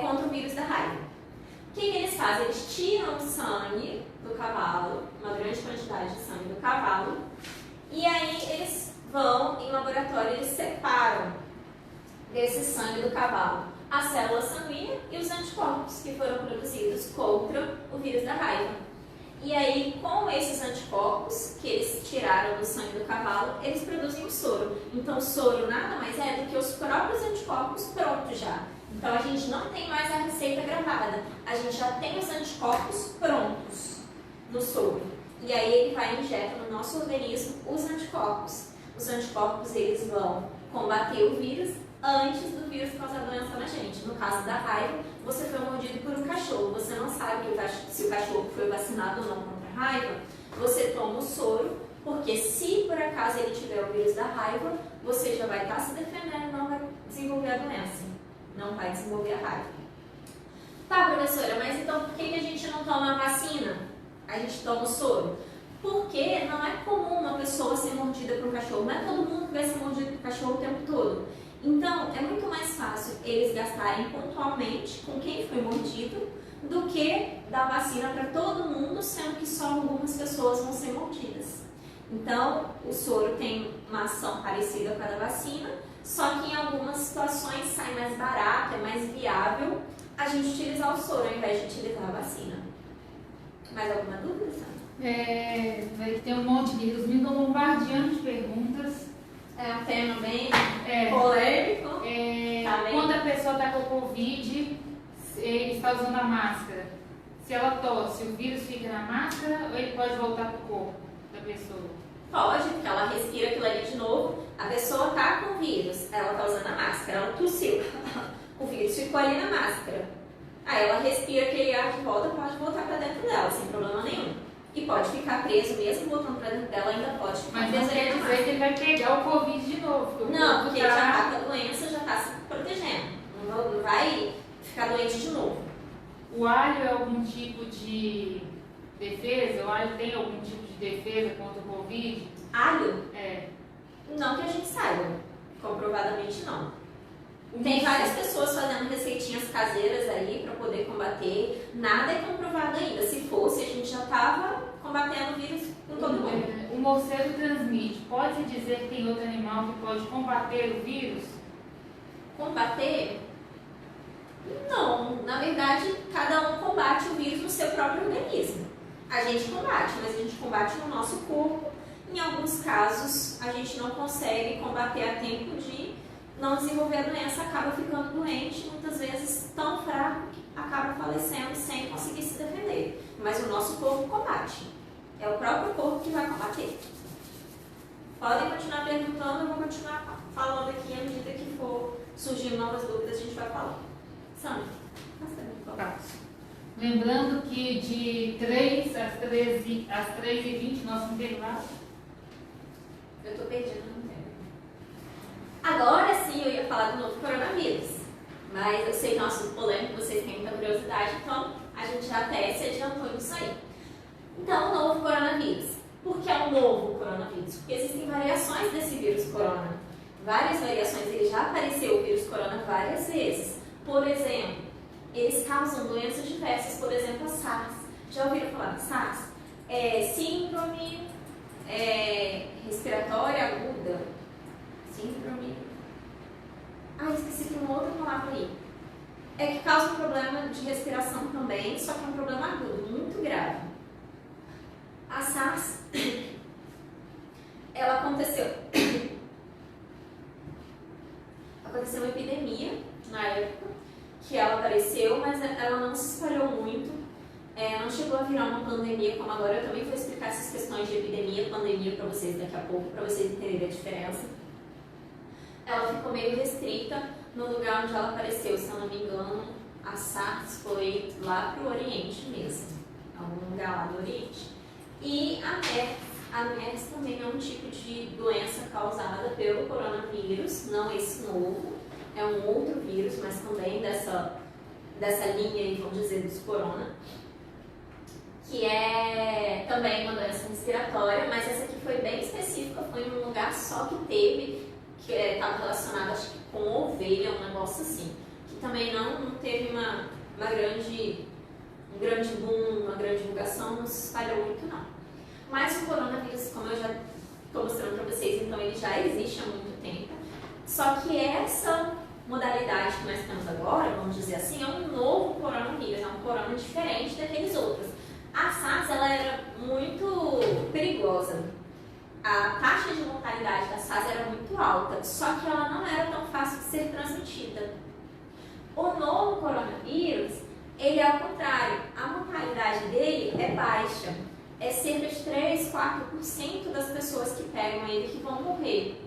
contra o vírus da raiva. O que eles fazem? Eles tiram o sangue do cavalo, uma grande quantidade de sangue do cavalo, e aí eles vão em laboratório, eles separam desse sangue do cavalo a célula sanguínea e os anticorpos que foram produzidos contra o vírus da raiva. E aí, com esses anticorpos que eles tiraram do sangue do cavalo, eles produzem o soro. Então, o soro nada mais é do que os próprios anticorpos prontos já. Então, a gente não tem mais a receita gravada, a gente já tem os anticorpos prontos no soro. E aí, ele vai e injeta no nosso organismo os anticorpos. Os anticorpos, eles vão combater o vírus antes do vírus causar doença na gente. No caso da raiva, você foi mordido por um cachorro, você não sabe se o cachorro foi vacinado ou não contra a raiva, você toma o soro, porque se por acaso ele tiver o vírus da raiva, você já vai estar se defendendo e não vai desenvolver a doença, não vai desenvolver a raiva. Tá, professora, mas então por que a gente não toma a vacina? A gente toma o soro? Porque não é comum uma pessoa ser mordida por um cachorro, não é todo mundo que vai ser mordido por cachorro o tempo todo. Então, é muito mais fácil eles gastarem pontualmente com quem foi mordido do que dar vacina para todo mundo, sendo que só algumas pessoas vão ser mordidas. Então, o soro tem uma ação parecida com a da vacina, só que em algumas situações sai mais barato, é mais viável a gente utilizar o soro ao invés de utilizar a vacina. Mais alguma dúvida, Sandra? Vai ter um monte de eles me estão bombardeando de perguntas. É um tema bem polêmico. Quando a pessoa está com Covid, ele está usando a máscara. Se ela tosse, o vírus fica na máscara ou ele pode voltar pro corpo da pessoa? Pode, porque ela respira aquilo ali de novo, a pessoa tá com o vírus, ela tá usando a máscara, ela tossiu, o vírus ficou ali na máscara. Aí ela respira aquele ar de volta, pode voltar para dentro dela, sem problema nenhum. E pode ficar preso, mesmo voltando para dentro dela, ainda pode ficar Mas preso. não quer dizer que ele vai pegar o Covid de novo. Não, porque ele já tá com a doença, já tá se protegendo. Não vai ficar doente de novo. O alho é algum tipo de defesa? O alho tem algum tipo de defesa contra o Covid? Alho? É. Não que a gente saiba. Comprovadamente não. Tem várias pessoas fazendo receitinhas caseiras aí para poder combater. Nada é comprovado ainda. Se fosse, a gente já estava combatendo o vírus com todo mundo. O morcego transmite. Pode dizer que tem outro animal que pode combater o vírus? Combater? Não. Na verdade, cada um combate o vírus no seu próprio organismo. A gente combate, mas a gente combate no nosso corpo. Em alguns casos, a gente não consegue combater a tempo de não desenvolver a doença, acaba ficando doente, muitas vezes tão fraco que acaba falecendo sem conseguir se defender. Mas o nosso corpo combate. É o próprio corpo que vai combater. Podem continuar perguntando, eu vou continuar falando aqui à medida que for surgindo novas dúvidas, a gente vai falando. Sandra, lembrando que de 3 às 3h20 nosso intervalo. Eu tô perdida no tempo. Agora sim eu ia falar do novo coronavírus, mas eu sei que é um assunto polêmico, vocês têm muita curiosidade, então a gente já até se adiantou nisso aí. Então, o novo coronavírus. Por que é um novo coronavírus? Porque existem variações desse vírus corona. Várias variações, ele já apareceu o vírus corona várias vezes. Por exemplo, eles causam doenças diversas, por exemplo, a SARS. Já ouviram falar de SARS? Síndrome respiratória aguda. Síndrome. Esqueci que tem uma outra palavra aí. É que causa um problema de respiração também, só que é um problema agudo, muito grave. A SARS, ela aconteceu uma epidemia na época que ela apareceu, mas ela não se espalhou muito, não chegou a virar uma pandemia como agora. Eu também vou explicar essas questões de epidemia e pandemia para vocês daqui a pouco, para vocês entenderem a diferença. Ela ficou meio restrita no lugar onde ela apareceu, se eu não me engano, a SARS foi lá para o Oriente mesmo, algum lugar lá do Oriente. E a MERS também é um tipo de doença causada pelo coronavírus, não esse novo, é um outro vírus, mas também dessa linha aí, vamos dizer, dos corona, que é também uma doença respiratória, mas essa aqui foi bem específica, foi em um lugar só que teve, que estava relacionado, acho que com ovelha, um negócio assim, que também não teve um grande boom, uma grande divulgação, não se espalhou muito não. Mas o coronavírus, como eu já estou mostrando para vocês, então ele já existe há muito tempo, só que essa modalidade que nós temos agora, vamos dizer assim, é um novo coronavírus, é um corona diferente daqueles outros. A SARS, ela era muito perigosa. A taxa de mortalidade da SARS era muito alta, só que ela não era tão fácil de ser transmitida. O novo coronavírus, ele é ao contrário, a mortalidade dele é baixa. É cerca de 3, 4% das pessoas que pegam ele que vão morrer.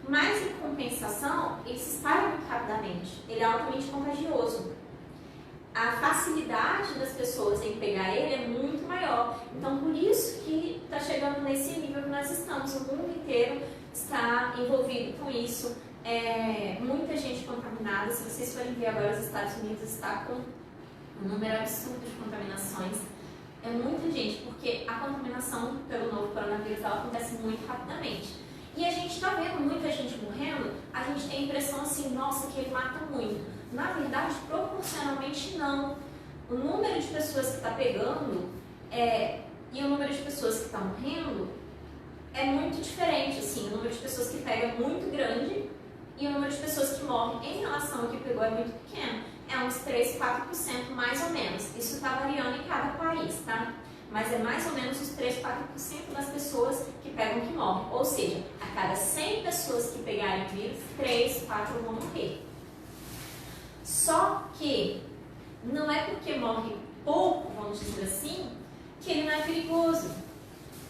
Mas, em compensação, ele se espalha muito rapidamente, ele é altamente contagioso. A facilidade das pessoas em pegar ele é muito maior. Então, por isso que está chegando nesse nível que nós estamos. O mundo inteiro está envolvido com isso. Muita gente contaminada. Se vocês forem ver agora, os Estados Unidos está com um número absurdo de contaminações. É muita gente, porque a contaminação pelo novo coronavírus ela acontece muito rapidamente. E a gente está vendo muita gente morrendo, a gente tem a impressão assim, nossa, que ele mata muito. Na verdade, proporcionalmente não. O número de pessoas que está pegando e o número de pessoas que está morrendo é muito diferente. Assim, o número de pessoas que pega é muito grande e o número de pessoas que morrem em relação ao que pegou é muito pequeno. É uns 3, 4% mais ou menos. Isso está variando em cada país, tá? Mas é mais ou menos os 3, 4% das pessoas que pegam que morrem. Ou seja, a cada 100 pessoas que pegarem o vírus, 3, 4 vão morrer. Só que não é porque morre pouco, vamos dizer assim, que ele não é perigoso.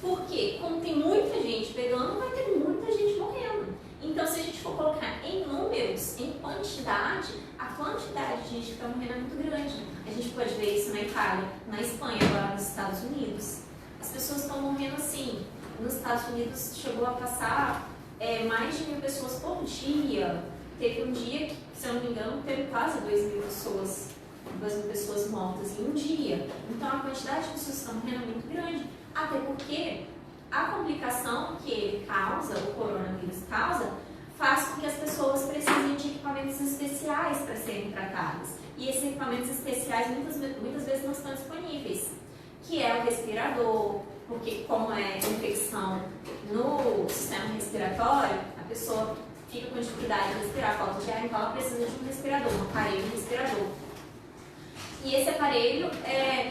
Por quê? Como tem muita gente pegando, vai ter muita gente morrendo. Então, se a gente for colocar em números, em quantidade, a quantidade de gente que está morrendo é muito grande. A gente pode ver isso na Itália, na Espanha, agora nos Estados Unidos. As pessoas estão morrendo assim. Nos Estados Unidos chegou a passar mais de 1.000 pessoas por dia. Teve um dia que, se eu não me engano, teve quase 2.000 pessoas mortas em um dia. Então, a quantidade de pessoas que estão morrendo é muito grande. Até porque a complicação que ele causa, o coronavírus causa, faz com que as pessoas precisem de equipamentos especiais para serem tratadas. E esses equipamentos especiais muitas vezes não estão disponíveis, que é o respirador, porque como é infecção no sistema respiratório, a pessoa fica com dificuldade de respirar, falta de ar, então ela precisa de um respirador, um aparelho respirador. E esse aparelho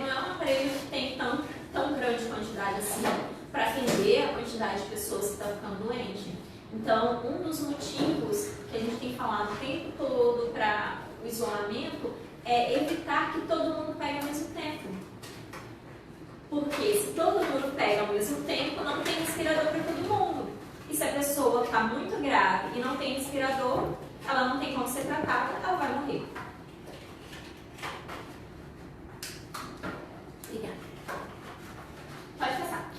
não é um aparelho que tem tão grande quantidade assim, para atender a quantidade de pessoas que estão ficando doentes. Então, um dos motivos que a gente tem falado o tempo todo para o isolamento é evitar que todo mundo pegue ao mesmo tempo. Porque se todo mundo pega ao mesmo tempo, não tem respirador para todo mundo. E se a pessoa está muito grave e não tem respirador, ela não tem como ser tratada, ela vai morrer. Obrigada. Pode passar.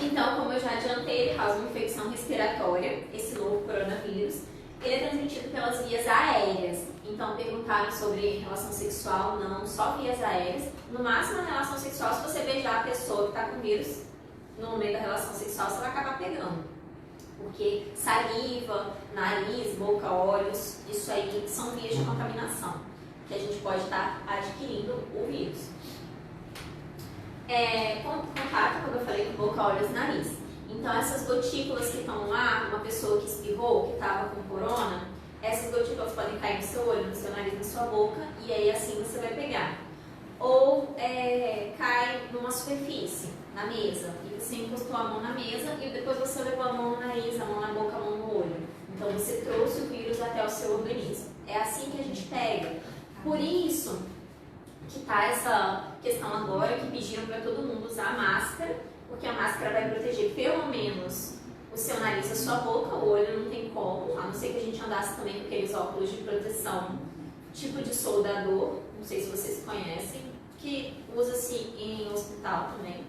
Então, como eu já adiantei, ele causa uma infecção respiratória, esse novo coronavírus. Ele é transmitido pelas vias aéreas. Então, perguntaram sobre relação sexual, não, só vias aéreas. No máximo, na relação sexual, se você beijar a pessoa que está com vírus no meio da relação sexual, você vai acabar pegando. Porque saliva, nariz, boca, olhos, isso aí são vias de contaminação, que a gente pode estar adquirindo o vírus. Contato, como eu falei, com boca, olhos e nariz. Então, essas gotículas que estão lá, uma pessoa que espirrou, que estava com corona, essas gotículas podem cair no seu olho, no seu nariz, na sua boca, e aí assim você vai pegar. Ou cai numa superfície, na mesa, e você encostou a mão na mesa e depois você levou a mão no nariz, a mão na boca, a mão no olho. Então, você trouxe o vírus até o seu organismo. É assim que a gente pega. Por isso que está essa questão agora que pediram para todo mundo usar a máscara, porque a máscara vai proteger pelo menos o seu nariz, a sua boca, o olho não tem como, a não ser que a gente andasse também com aqueles óculos de proteção, tipo de soldador, não sei se vocês conhecem, que usa-se em hospital também.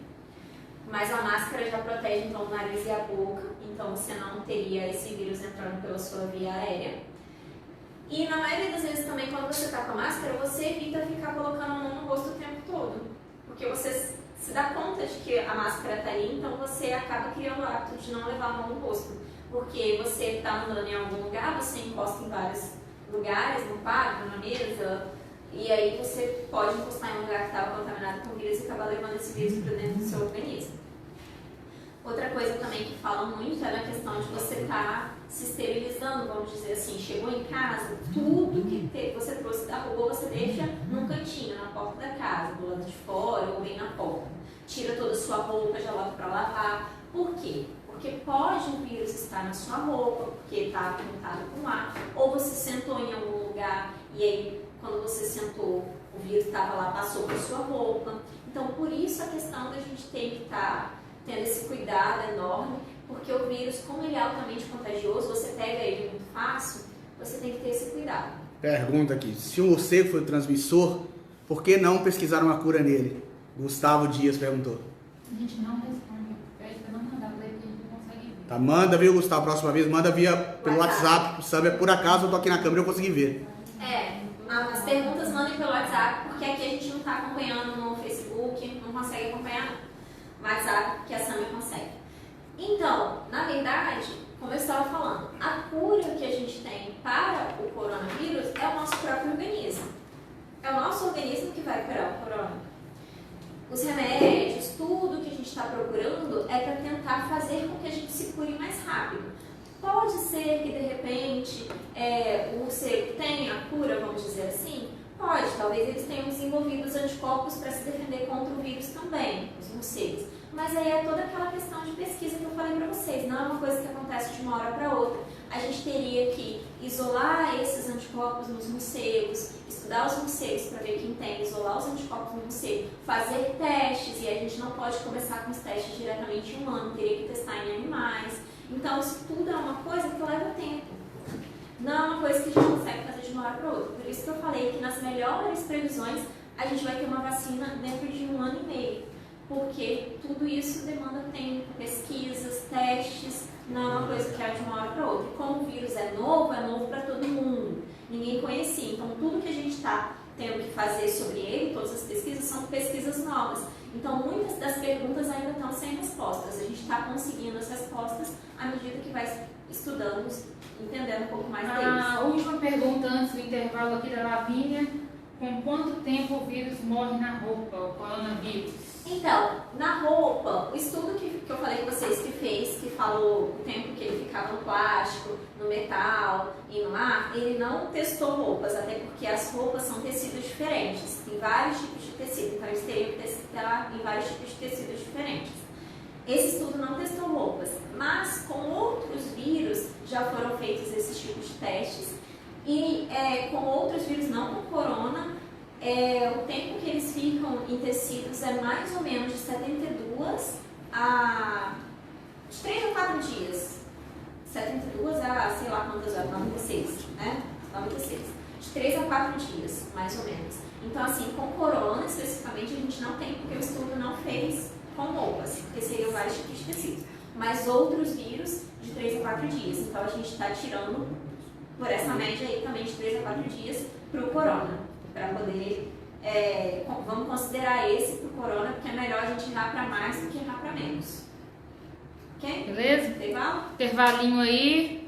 Mas a máscara já protege então o nariz e a boca, então você não teria esse vírus entrando pela sua via aérea. E na maioria das vezes também, quando você está com a máscara, você evita ficar colocando a mão no rosto o tempo todo. Porque você se dá conta de que a máscara está ali, então você acaba criando o hábito de não levar a mão no rosto. Porque você está andando em algum lugar, você encosta em vários lugares, no quadro, na mesa, e aí você pode encostar em um lugar que estava contaminado com vírus e acabar levando esse vírus para dentro do seu organismo. Outra coisa também que falam muito é na questão de você estar se esterilizando, vamos dizer assim. Chegou em casa, tudo que você trouxe da rua você deixa num cantinho, na porta da casa, do lado de fora ou bem na porta. Tira toda a sua roupa, já lava para lavar. Por quê? Porque pode o vírus estar na sua roupa, porque está contato com ar, ou você sentou em algum lugar e aí quando você sentou o vírus estava lá, passou por sua roupa. Então por isso a questão da gente ter que estar tendo esse cuidado enorme, porque o vírus, como ele é altamente contagioso, você pega ele muito fácil, você tem que ter esse cuidado. Pergunta aqui, se o morcego foi o transmissor, por que não pesquisaram uma cura nele? Gustavo Dias perguntou. A gente não responde, pede pra não mandar pra ele, porque a gente não consegue ver. Tá, manda, viu, Gustavo, próxima vez, manda pelo WhatsApp, sabe, por acaso eu tô aqui na câmera e eu consegui ver. As perguntas mandem pelo WhatsApp, porque aqui a gente não está acompanhando no Facebook, não consegue acompanhar no WhatsApp, que a Samia consegue. Então, na verdade, como eu estava falando, a cura que a gente tem para o coronavírus é o nosso próprio organismo. É o nosso organismo que vai curar o coronavírus. Os remédios, tudo que a gente está procurando é para tentar fazer com que a gente se cure mais rápido. Pode ser que, de repente, o morcego tenha a cura, vamos dizer assim? Pode, talvez eles tenham desenvolvido os anticorpos para se defender contra o vírus também, os morcegos. Mas aí é toda aquela questão de pesquisa que eu falei para vocês, não é uma coisa que acontece de uma hora para outra. A gente teria que isolar esses anticorpos nos morcegos, estudar os morcegos para ver quem tem, isolar os anticorpos no morcego, fazer testes, e a gente não pode começar com os testes diretamente em humano, teria que testar em animais. Então isso tudo é uma coisa que leva tempo. Não é uma coisa que a gente consegue fazer de uma hora para outra. Por isso que eu falei que nas melhores previsões a gente vai ter uma vacina dentro de 1 ano e meio. Porque tudo isso demanda tempo, pesquisas, testes, não é uma coisa que é de uma hora para outra. E como o vírus é novo para todo mundo. Ninguém conhecia. Então tudo que a gente está tendo que fazer sobre ele, todas as pesquisas, são pesquisas novas. Então muitas das perguntas ainda estão sem respostas. A gente está conseguindo as respostas à medida que vai estudando, entendendo um pouco mais deles. A última pergunta antes do intervalo aqui da Lavínia. Com quanto tempo o vírus morre na roupa, o coronavírus? Então, na roupa, o estudo que eu falei com vocês que fez, que falou o tempo que ele ficava no plástico, no metal e no ar, ele não testou roupas, até porque as roupas são tecidos diferentes, tem vários tipos de tecido, então eles teriam que testar em vários tipos de tecidos diferentes. Esse estudo não testou roupas, mas com outros vírus já foram feitos esses tipos de testes. E com outros vírus, não com corona, o tempo que eles ficam em tecidos é mais ou menos de 72 a... de 3 a 4 dias. 72 a sei lá quantas horas, 96, né? 96. De 3 a 4 dias, mais ou menos. Então, assim, com corona especificamente a gente não tem, porque o estudo não fez com roupas, porque seriam vários tipos de tecidos. Mas outros vírus de 3 a 4 dias. Então, a gente está tirando por essa média aí também de 3 a 4 dias para o corona, para poder, vamos considerar esse para o corona, porque é melhor a gente errar para mais do que errar para menos. Ok? Beleza? Igual? Intervalinho aí.